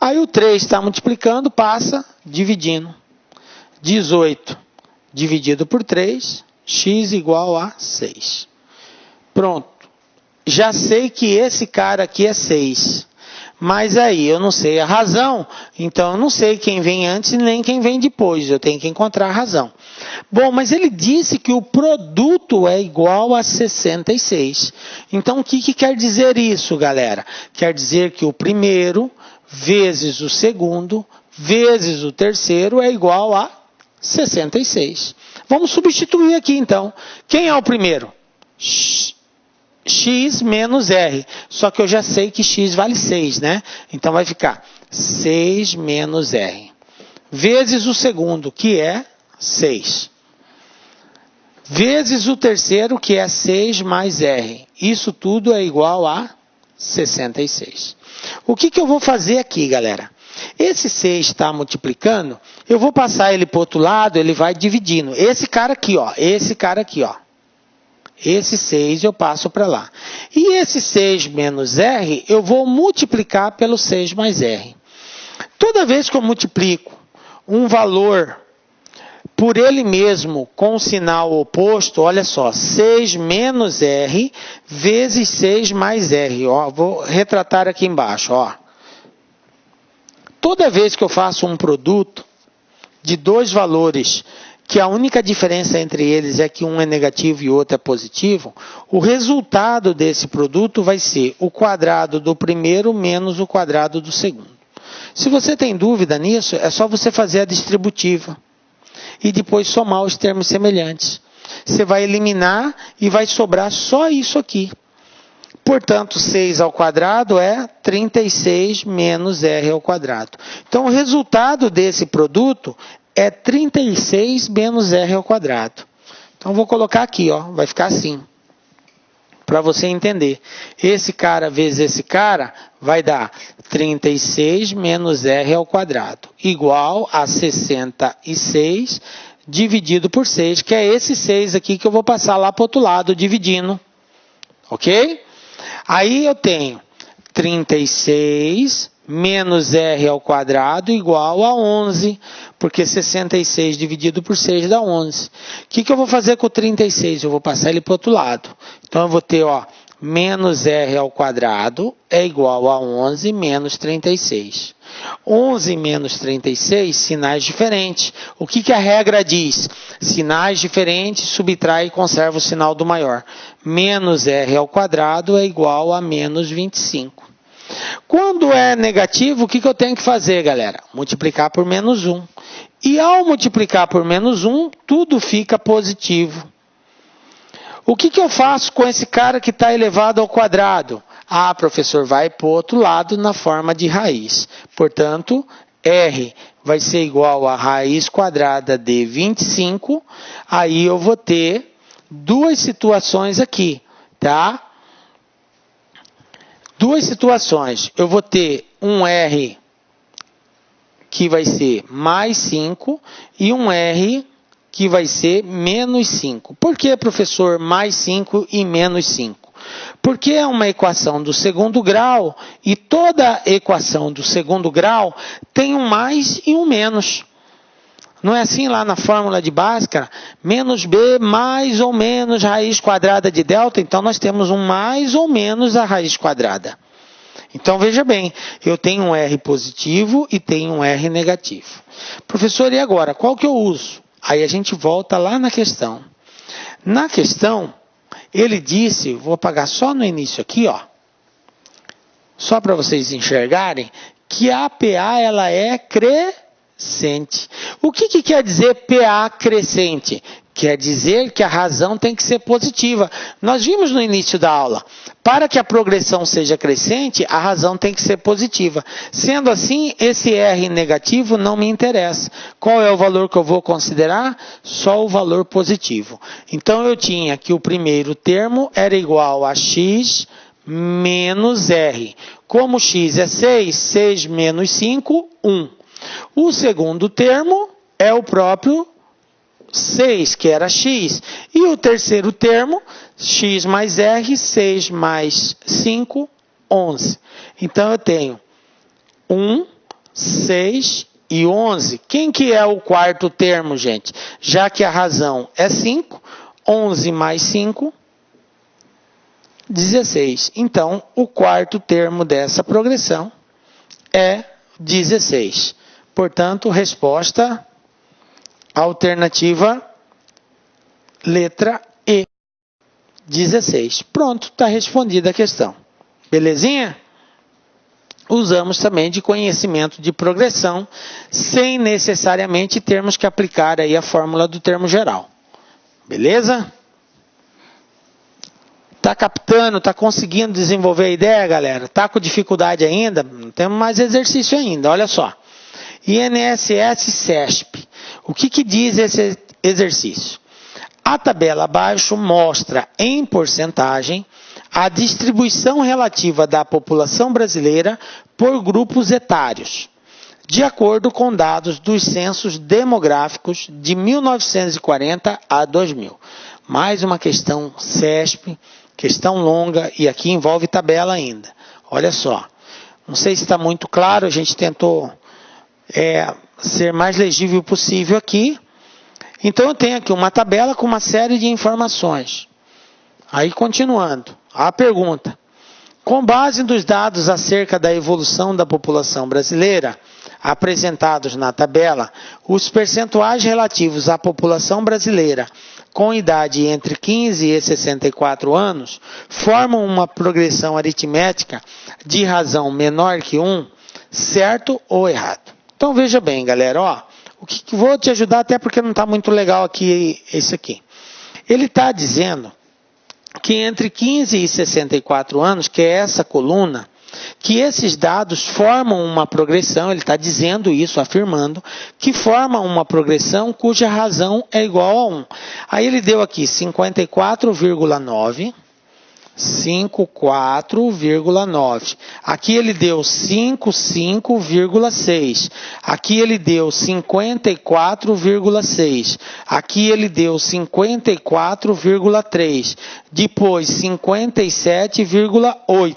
Aí o 3 está multiplicando, passa dividindo. 18 dividido por 3, x igual a 6. Pronto. Já sei que esse cara aqui é 6. Mas aí eu não sei a razão, então eu não sei quem vem antes nem quem vem depois. Eu tenho que encontrar a razão. Bom, mas ele disse que o produto é igual a 66. Então, o que quer dizer isso, galera? Quer dizer que o primeiro vezes o segundo vezes o terceiro é igual a 66. Vamos substituir aqui, então. Quem é o primeiro? X menos R. Só que eu já sei que X vale 6, né? Então, vai ficar 6 menos R. Vezes o segundo, que é 6. Vezes o terceiro, que é 6 mais R. Isso tudo é igual a 66. O que eu vou fazer aqui, galera? Esse 6 está multiplicando, eu vou passar ele para o outro lado, ele vai dividindo. Esse cara aqui, ó. Esse cara aqui, ó. Esse 6 eu passo para lá. E esse 6 menos R, eu vou multiplicar pelo 6 mais R. Toda vez que eu multiplico um valor por ele mesmo, com o sinal oposto, olha só, 6 menos R vezes 6 mais R. Ó, vou retratar aqui embaixo. Ó. Toda vez que eu faço um produto de dois valores, que a única diferença entre eles é que um é negativo e o outro é positivo, o resultado desse produto vai ser o quadrado do primeiro menos o quadrado do segundo. Se você tem dúvida nisso, é só você fazer a distributiva e depois somar os termos semelhantes. Você vai eliminar e vai sobrar só isso aqui. Portanto, 6 ao quadrado é 36 menos R ao quadrado. Então, o resultado desse produto é 36 menos R ao quadrado. Então, vou colocar aqui, ó, vai ficar assim. Para você entender. Esse cara vezes esse cara vai dar 36 menos R ao quadrado. Igual a 66 dividido por 6, que é esse 6 aqui que eu vou passar lá para o outro lado, dividindo. Ok? Aí eu tenho 36 menos R ao quadrado igual a 11, porque 66 dividido por 6 dá 11. O que eu vou fazer com o 36? Eu vou passar ele para o outro lado. Então eu vou ter, ó, menos R ao quadrado é igual a 11 menos 36. 11 menos 36, sinais diferentes. O que a regra diz? Sinais diferentes, subtrai e conserva o sinal do maior. Menos R ao quadrado é igual a menos 25. Quando é negativo, o que eu tenho que fazer, galera? Multiplicar por menos 1. E ao multiplicar por menos 1, tudo fica positivo. O que eu faço com esse cara que está elevado ao quadrado? Ah, professor, vai para o outro lado na forma de raiz. Portanto, R vai ser igual a raiz quadrada de 25. Aí eu vou ter duas situações aqui, tá? Duas situações. Eu vou ter um R que vai ser mais 5 e um R que vai ser menos 5. Por que, professor, mais 5 e menos 5? Porque é uma equação do segundo grau e toda equação do segundo grau tem um mais e um menos. Não é assim lá na fórmula de Bhaskara? Menos B mais ou menos raiz quadrada de delta. Então, nós temos um mais ou menos a raiz quadrada. Então, veja bem, eu tenho um R positivo e tenho um R negativo. Professor, e agora? Qual que eu uso? Aí a gente volta lá na questão. Na questão, ele disse, vou apagar só no início aqui, ó, só para vocês enxergarem, que a PA ela é crescente. O que quer dizer PA crescente? Quer dizer que a razão tem que ser positiva. Nós vimos no início da aula, para que a progressão seja crescente, a razão tem que ser positiva. Sendo assim, esse R negativo não me interessa. Qual é o valor que eu vou considerar? Só o valor positivo. Então, eu tinha que o primeiro termo era igual a x menos R. Como x é 6, 6 menos 5, 1. O segundo termo é o próprio 6, que era x. E o terceiro termo, x mais r, 6 mais 5, 11. Então, eu tenho 1, 6 e 11. Quem que é o quarto termo, gente? Já que a razão é 5, 11 mais 5, 16. Então, o quarto termo dessa progressão é 16. Portanto, resposta alternativa, letra E, 16. Pronto, está respondida a questão. Belezinha? Usamos também de conhecimento de progressão, sem necessariamente termos que aplicar aí a fórmula do termo geral. Beleza? Está captando, está conseguindo desenvolver a ideia, galera? Está com dificuldade ainda? Não temos mais exercício ainda, olha só. INSS CESP. O que diz esse exercício? A tabela abaixo mostra em porcentagem a distribuição relativa da população brasileira por grupos etários, de acordo com dados dos censos demográficos de 1940 a 2000. Mais uma questão CESP, questão longa, e aqui envolve tabela ainda. Olha só, não sei se está muito claro, a gente tentou ser mais legível possível aqui. Então eu tenho aqui uma tabela com uma série de informações. Aí continuando, a pergunta. Com base nos dados acerca da evolução da população brasileira, apresentados na tabela, os percentuais relativos à população brasileira com idade entre 15 e 64 anos formam uma progressão aritmética de razão menor que 1, certo ou errado? Então veja bem, galera, ó, vou te ajudar até porque não está muito legal aqui esse aqui. Ele está dizendo que entre 15 e 64 anos, que é essa coluna, que esses dados formam uma progressão, ele está dizendo isso, afirmando, que formam uma progressão cuja razão é igual a 1. Aí ele deu aqui 54,9, 54,9. Aqui ele deu 55,6. Aqui ele deu 54,6. Aqui ele deu 54,3. Depois 57,8.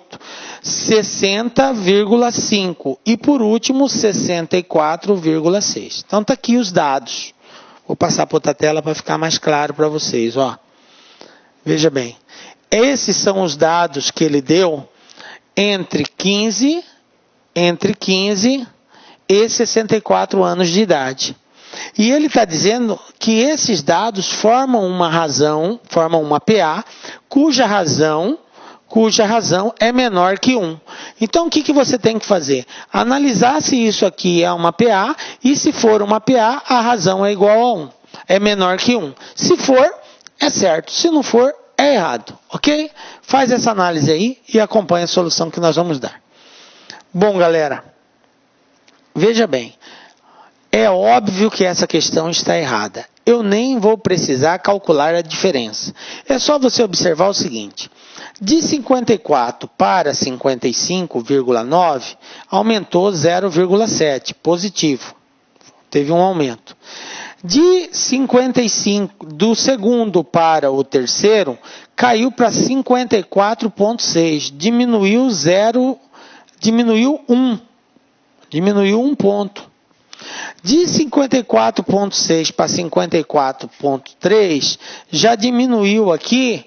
60,5 e por último 64,6. Então tá aqui os dados. Vou passar para outra tela para ficar mais claro para vocês, ó. Veja bem. Esses são os dados que ele deu entre 15 e 64 anos de idade. E ele está dizendo que esses dados formam uma razão, formam uma PA, cuja razão é menor que 1. Então, o que você tem que fazer? Analisar se isso aqui é uma PA, e se for uma PA, a razão é igual a 1. É menor que 1. Se for, é certo. Se não for, é errado. Ok? Faz essa análise aí e acompanha a solução que nós vamos dar. Bom, galera, veja bem. É óbvio que essa questão está errada. Eu nem vou precisar calcular a diferença. É só você observar o seguinte. De 54 para 55,9, aumentou 0,7, positivo. Teve um aumento. De 55, do segundo para o terceiro, caiu para 54,6, diminuiu 1 ponto. De 54,6 para 54,3, já diminuiu aqui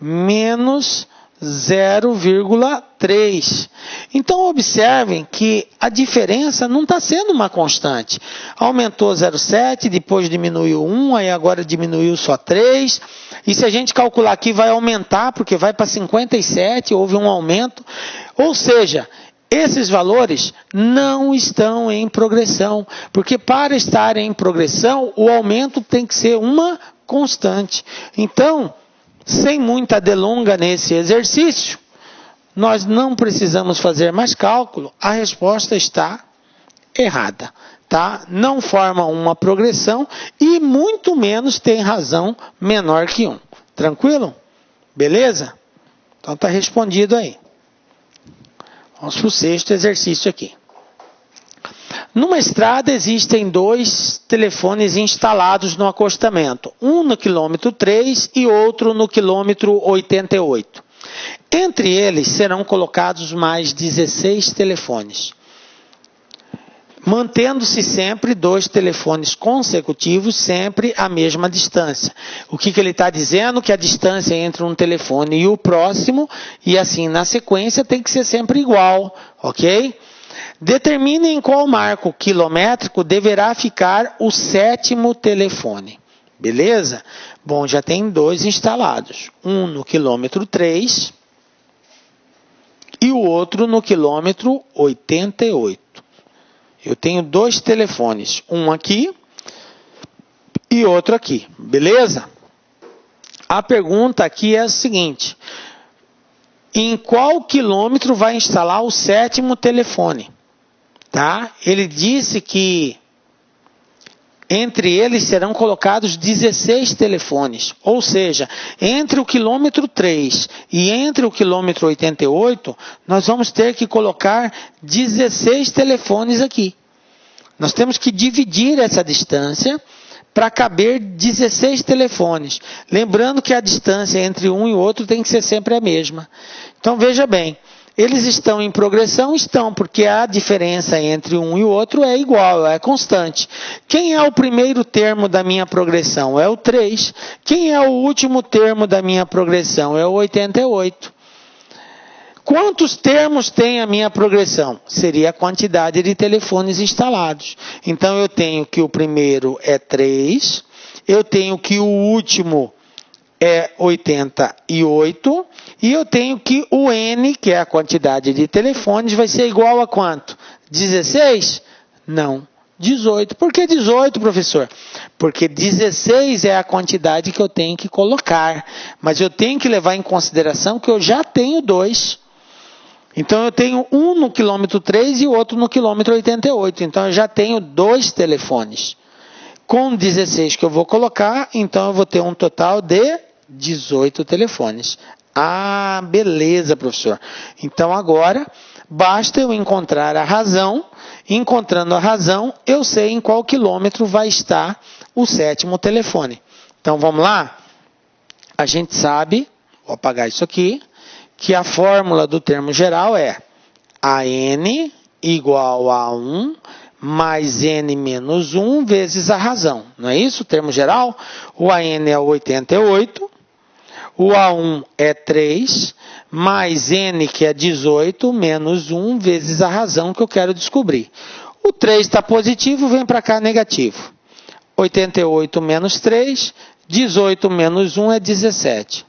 menos 0,3. Então, observem que a diferença não está sendo uma constante. Aumentou 0,7, depois diminuiu 1, aí agora diminuiu só 3. E se a gente calcular aqui, vai aumentar, porque vai para 57, houve um aumento. Ou seja, esses valores não estão em progressão, porque para estar em progressão, o aumento tem que ser uma constante. Então, sem muita delonga nesse exercício, nós não precisamos fazer mais cálculo, a resposta está errada, tá? Não forma uma progressão e muito menos tem razão menor que 1. Tranquilo? Beleza? Então está respondido aí. Vamos para o sexto exercício aqui. Numa estrada existem 2 telefones instalados no acostamento, um no quilômetro 3 e outro no quilômetro 88. Entre eles serão colocados mais 16 telefones, mantendo-se sempre 2 telefones consecutivos, sempre à mesma distância. O que ele está dizendo? Que a distância entre um telefone e o próximo, e assim na sequência, tem que ser sempre igual, ok? Determine em qual marco quilométrico deverá ficar o 7º telefone. Beleza? Bom, já tem 2 instalados. Um no quilômetro 3 e o outro no quilômetro 88. Eu tenho 2 telefones. Um aqui e outro aqui. Beleza? A pergunta aqui é a seguinte. Em qual quilômetro vai instalar o 7º telefone? Tá? Ele disse que entre eles serão colocados 16 telefones. Ou seja, entre o quilômetro 3 e entre o quilômetro 88, nós vamos ter que colocar 16 telefones aqui. Nós temos que dividir essa distância para caber 16 telefones. Lembrando que a distância entre um e outro tem que ser sempre a mesma. Então, veja bem, Eles estão em progressão? Estão, porque a diferença entre um e o outro é igual, é constante. Quem é o primeiro termo da minha progressão? É o 3. Quem é o último termo da minha progressão? É o 88. Quantos termos tem a minha progressão? Seria a quantidade de telefones instalados. Então, eu tenho que o primeiro é 3, eu tenho que o último é 88, e eu tenho que o N, que é a quantidade de telefones, vai ser igual a quanto? 16? Não, 18. Por que 18, professor? Porque 16 é a quantidade que eu tenho que colocar, mas eu tenho que levar em consideração que eu já tenho 2. Então, eu tenho um no quilômetro 3 e outro no quilômetro 88. Então, eu já tenho 2 telefones. Com 16 que eu vou colocar, então eu vou ter um total de 18 telefones. Ah, beleza, professor. Então, agora, basta eu encontrar a razão. Encontrando a razão, eu sei em qual quilômetro vai estar o 7º telefone. Então, vamos lá? A gente sabe, vou apagar isso aqui, que a fórmula do termo geral é AN igual a 1 mais N menos 1 vezes a razão. Não é isso o termo geral? O AN é 88, o A1 é 3, mais N, que é 18, menos 1 vezes a razão que eu quero descobrir. O 3 está positivo, vem para cá negativo. 88 menos 3, 18 menos 1 é 17.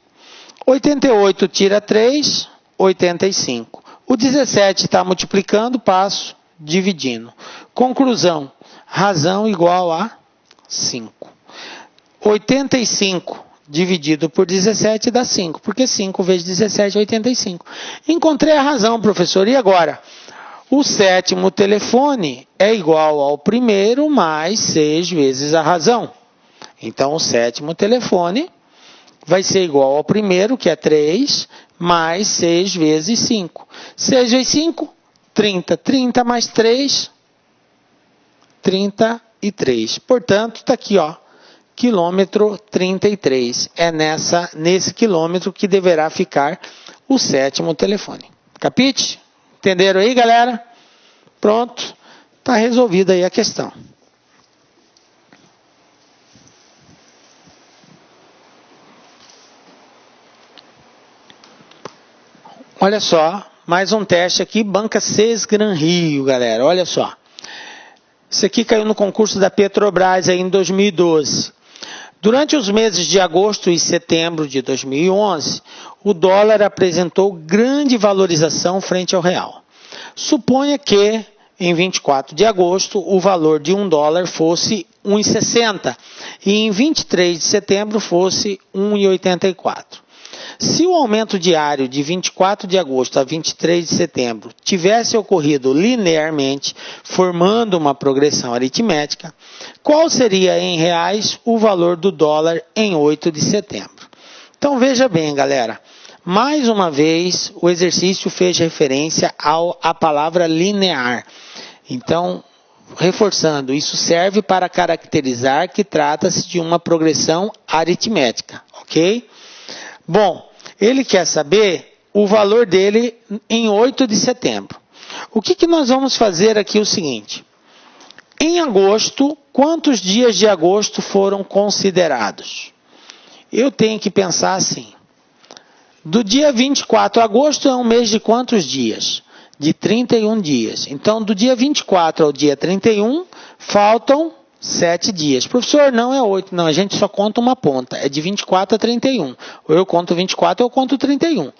88 tira 3, 85. O 17 está multiplicando, passo dividindo. Conclusão, razão igual a 5. 85 dividido por 17 dá 5, porque 5 vezes 17 é 85. Encontrei a razão, professor. E agora? O 7º telefone é igual ao primeiro mais 6 vezes a razão. Então, o 7º telefone vai ser igual ao primeiro, que é 3, mais 6 vezes 5. 6 vezes 5, 30. 30 mais 3, 33. Portanto, está aqui, ó, quilômetro 33. É nesse quilômetro que deverá ficar o 7º telefone. Capite? Entenderam aí, galera? Pronto. Está resolvida aí a questão. Olha só, mais um teste aqui, Banca CES Gran Rio, galera. Olha só. Isso aqui caiu no concurso da Petrobras aí em 2012. Durante os meses de agosto e setembro de 2011, o dólar apresentou grande valorização frente ao real. Suponha que, em 24 de agosto, o valor de $1 fosse 1,60 e em 23 de setembro fosse 1,84. Se o aumento diário de 24 de agosto a 23 de setembro tivesse ocorrido linearmente, formando uma progressão aritmética, qual seria em reais o valor do dólar em 8 de setembro? Então veja bem, galera, mais uma vez o exercício fez referência à palavra linear. Então, reforçando, isso serve para caracterizar que trata-se de uma progressão aritmética, ok? Bom, ele quer saber o valor dele em 8 de setembro. O que nós vamos fazer aqui é o seguinte. Em agosto, quantos dias de agosto foram considerados? Eu tenho que pensar assim. Do dia 24 de agosto é um mês de quantos dias? De 31 dias. Então, do dia 24 ao dia 31, faltam 7 dias. Professor, não é 8. Não, a gente só conta uma ponta. É de 24 a 31. Ou eu conto 24 ou eu conto 31.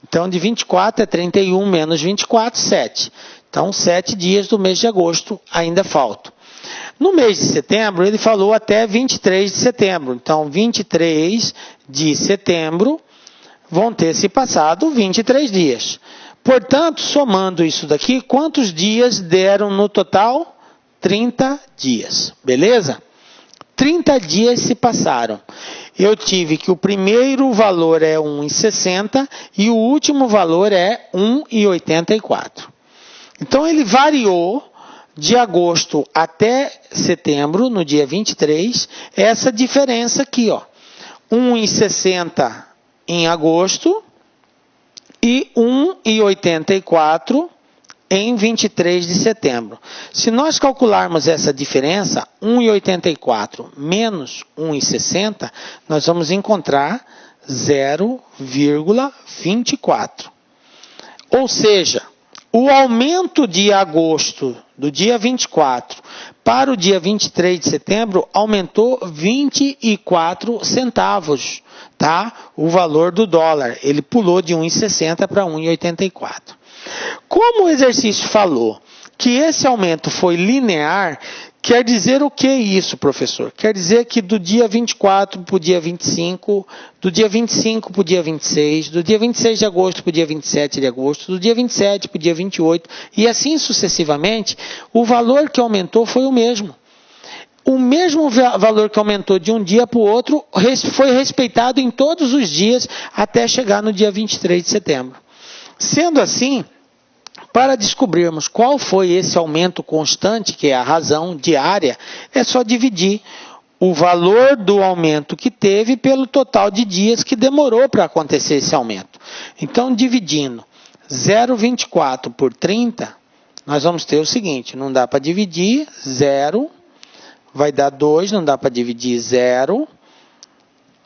Então, de 24 a 31 menos 24, 7. Então, 7 dias do mês de agosto ainda faltam. No mês de setembro, ele falou até 23 de setembro. Então, 23 de setembro vão ter se passado 23 dias. Portanto, somando isso daqui, quantos dias deram no total? 30 dias, beleza? 30 dias se passaram. Eu tive que o primeiro valor é 1,60 e o último valor é 1,84. Então, ele variou de agosto até setembro, no dia 23, essa diferença aqui, ó. 1,60 em agosto e 1,84 em 23 de setembro. Se nós calcularmos essa diferença, 1,84 menos 1,60, nós vamos encontrar 0,24. Ou seja, o aumento de agosto, do dia 24 para o dia 23 de setembro, aumentou 24 centavos, tá? O valor do dólar. Ele pulou de 1,60 para 1,84. Como o exercício falou que esse aumento foi linear, quer dizer o que isso, professor? Quer dizer que do dia 24 para o dia 25, do dia 25 para o dia 26, do dia 26 de agosto para o dia 27 de agosto, do dia 27 para o dia 28, e assim sucessivamente, o valor que aumentou foi o mesmo. O mesmo valor que aumentou de um dia para o outro foi respeitado em todos os dias até chegar no dia 23 de setembro. Sendo assim, para descobrirmos qual foi esse aumento constante, que é a razão diária, é só dividir o valor do aumento que teve pelo total de dias que demorou para acontecer esse aumento. Então, dividindo 0,24 por 30, nós vamos ter o seguinte, não dá para dividir 0, vai dar 2, não dá para dividir 0,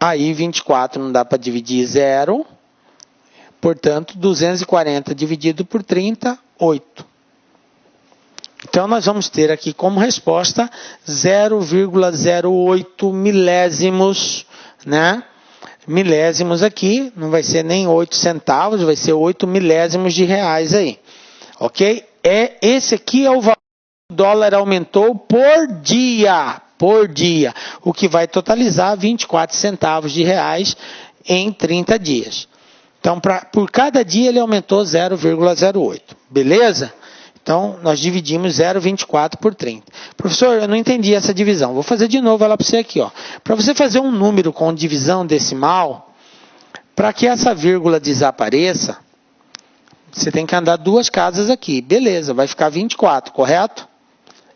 aí 24 não dá para dividir 0, portanto, 240 dividido por 30, 8. Então, nós vamos ter aqui como resposta 0,08 milésimos, né? Milésimos aqui, não vai ser nem 8 centavos, vai ser 8 milésimos de reais aí. Ok? Esse aqui é o valor que o dólar aumentou por dia, o que vai totalizar 24 centavos de reais em 30 dias. Então, por cada dia ele aumentou 0,08. Beleza? Então, nós dividimos 0,24 por 30. Professor, eu não entendi essa divisão. Vou fazer de novo ela para você aqui. Para você fazer um número com divisão decimal, para que essa vírgula desapareça, você tem que andar 2 casas aqui. Beleza, vai ficar 24, correto?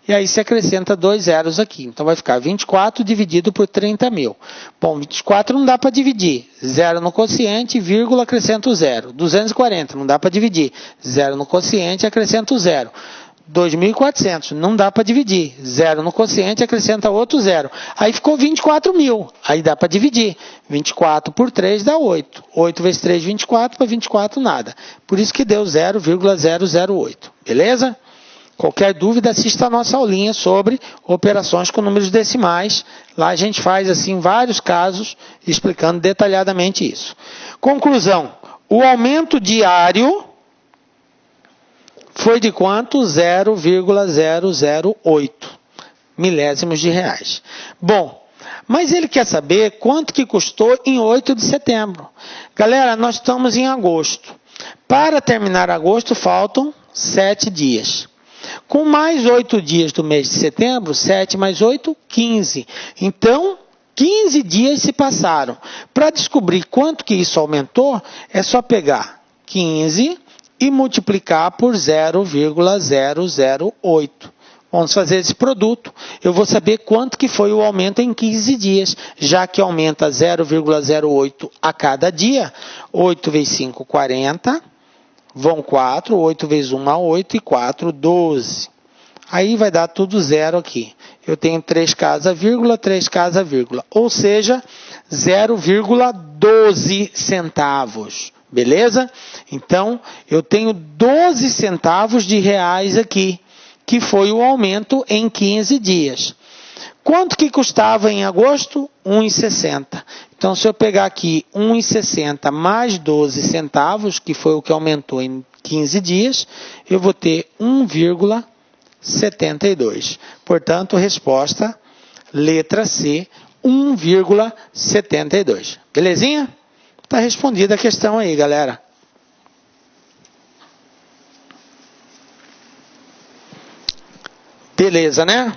E aí você acrescenta 2 zeros aqui. Então vai ficar 24 dividido por 30 mil. Bom, 24 não dá para dividir. 0 no quociente, vírgula, acrescenta o 0. 240 não dá para dividir. 0 no quociente, acrescenta o 0. 2.400 não dá para dividir. 0 no quociente, acrescenta outro 0. Aí ficou 24 mil. Aí dá para dividir. 24 por 3 dá 8. 8 vezes 3, 24. Para 24, nada. Por isso que deu 0,008. Beleza? Qualquer dúvida, assista a nossa aulinha sobre operações com números decimais. Lá a gente faz assim vários casos explicando detalhadamente isso. Conclusão, o aumento diário foi de quanto? 0,008 milésimos de reais. Bom, mas ele quer saber quanto que custou em 8 de setembro. Galera, nós estamos em agosto. Para terminar agosto, faltam 7 dias. Com mais 8 dias do mês de setembro, 7 mais 8, 15. Então, 15 dias se passaram. Para descobrir quanto que isso aumentou, é só pegar 15 e multiplicar por 0,008. Vamos fazer esse produto. Eu vou saber quanto que foi o aumento em 15 dias, já que aumenta 0,08 a cada dia. 8 vezes 5, 40. Vão 4, 8 vezes 1, 8 e 4, 12. Aí vai dar tudo zero aqui. Eu tenho 3 casas, vírgula, 3 casas, vírgula. Ou seja, 0,12 centavos. Beleza? Então, eu tenho 12 centavos de reais aqui, que foi o aumento em 15 dias. Quanto que custava em agosto? 1,60. Então, se eu pegar aqui 1,60 mais 12 centavos, que foi o que aumentou em 15 dias, eu vou ter 1,72. Portanto, resposta, letra C, 1,72. Belezinha? Está respondida a questão aí, galera. Beleza, né?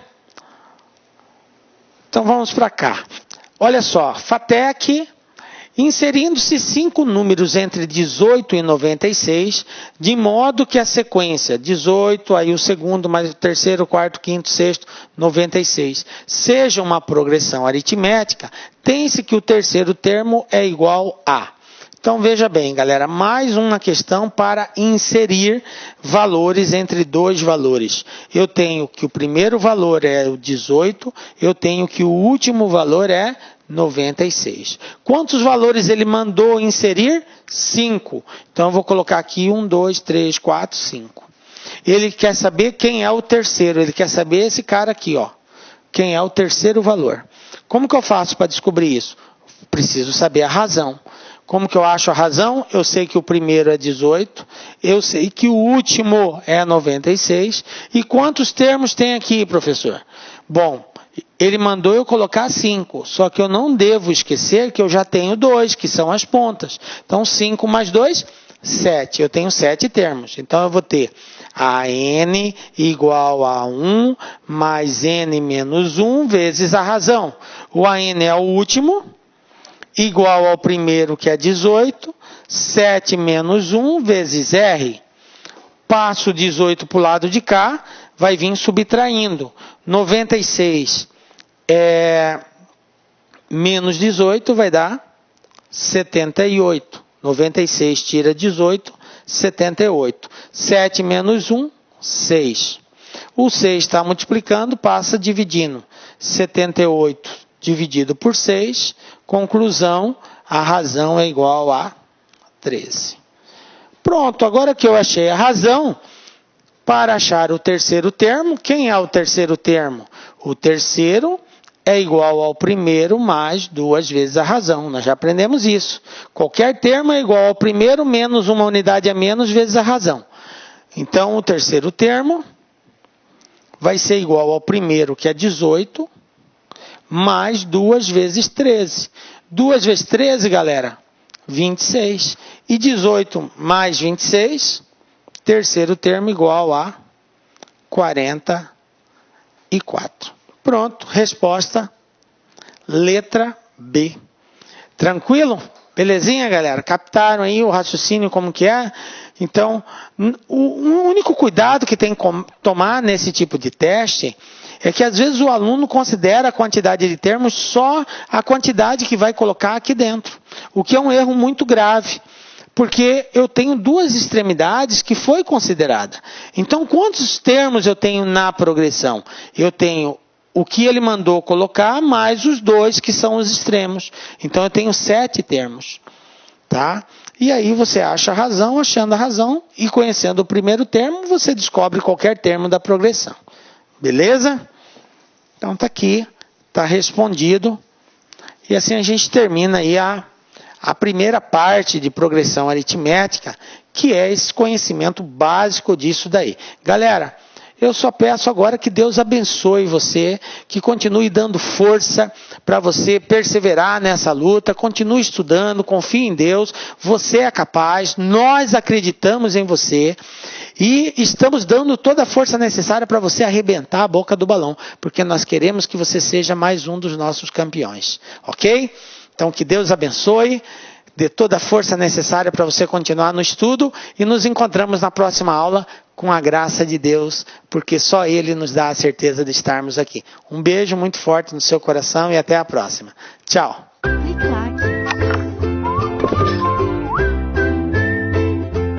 Então, vamos para cá. Olha só, FATEC, inserindo-se 5 números entre 18 e 96, de modo que a sequência 18, aí o segundo, mais o terceiro, quarto, quinto, sexto, 96, seja uma progressão aritmética, tem-se que o terceiro termo é igual a. Então veja bem, galera, mais uma questão para inserir valores entre dois valores. Eu tenho que o primeiro valor é o 18, eu tenho que o último valor é 96. Quantos valores ele mandou inserir? 5. Então eu vou colocar aqui 1, 2, 3, 4, 5. Ele quer saber quem é o terceiro, ele quer saber esse cara aqui, ó. Quem é o terceiro valor. Como que eu faço para descobrir isso? Preciso saber a razão. Como que eu acho a razão? Eu sei que o primeiro é 18, eu sei que o último é 96. E quantos termos tem aqui, professor? Bom, ele mandou eu colocar 5, só que eu não devo esquecer que eu já tenho 2, que são as pontas. Então 5 mais 2, 7. Eu tenho 7 termos. Então eu vou ter a n igual a 1 mais n menos 1 vezes a razão. O AN é o último, igual ao primeiro, que é 18, 7 menos 1 vezes R. Passo 18 para o lado de cá, vai vir subtraindo. 96 menos 18 vai dar 78. 96 tira 18, 78. 7 menos 1, 6. O 6 está multiplicando, passa dividindo. 78 dividido por 6, conclusão, a razão é igual a 13. Pronto, agora que eu achei a razão, para achar o terceiro termo, quem é o terceiro termo? O terceiro é igual ao primeiro mais 2 vezes a razão. Nós já aprendemos isso. Qualquer termo é igual ao primeiro menos uma unidade a menos vezes a razão. Então, o terceiro termo vai ser igual ao primeiro, que é 18, mais 2 vezes 13. 2 vezes 13, galera, 26. E 18 mais 26, terceiro termo igual a 44. Pronto, resposta, letra B. Tranquilo? Belezinha, galera? Captaram aí o raciocínio como que é? Então, o único cuidado que tem que tomar nesse tipo de teste é que às vezes o aluno considera a quantidade de termos só a quantidade que vai colocar aqui dentro, o que é um erro muito grave, porque eu tenho duas extremidades que foi considerada. Então, quantos termos eu tenho na progressão? Eu tenho o que ele mandou colocar mais os 2 que são os extremos. Então, eu tenho 7 termos, tá? E aí você acha a razão, achando a razão e conhecendo o primeiro termo, você descobre qualquer termo da progressão. Beleza? Então tá aqui, tá respondido. E assim a gente termina aí a primeira parte de progressão aritmética, que é esse conhecimento básico disso daí. Galera, eu só peço agora que Deus abençoe você, que continue dando força para você perseverar nessa luta, continue estudando, confie em Deus, você é capaz, nós acreditamos em você e estamos dando toda a força necessária para você arrebentar a boca do balão, porque nós queremos que você seja mais um dos nossos campeões, ok? Então que Deus abençoe, dê toda a força necessária para você continuar no estudo e nos encontramos na próxima aula com a graça de Deus, porque só Ele nos dá a certeza de estarmos aqui. Um beijo muito forte no seu coração e até a próxima. Tchau.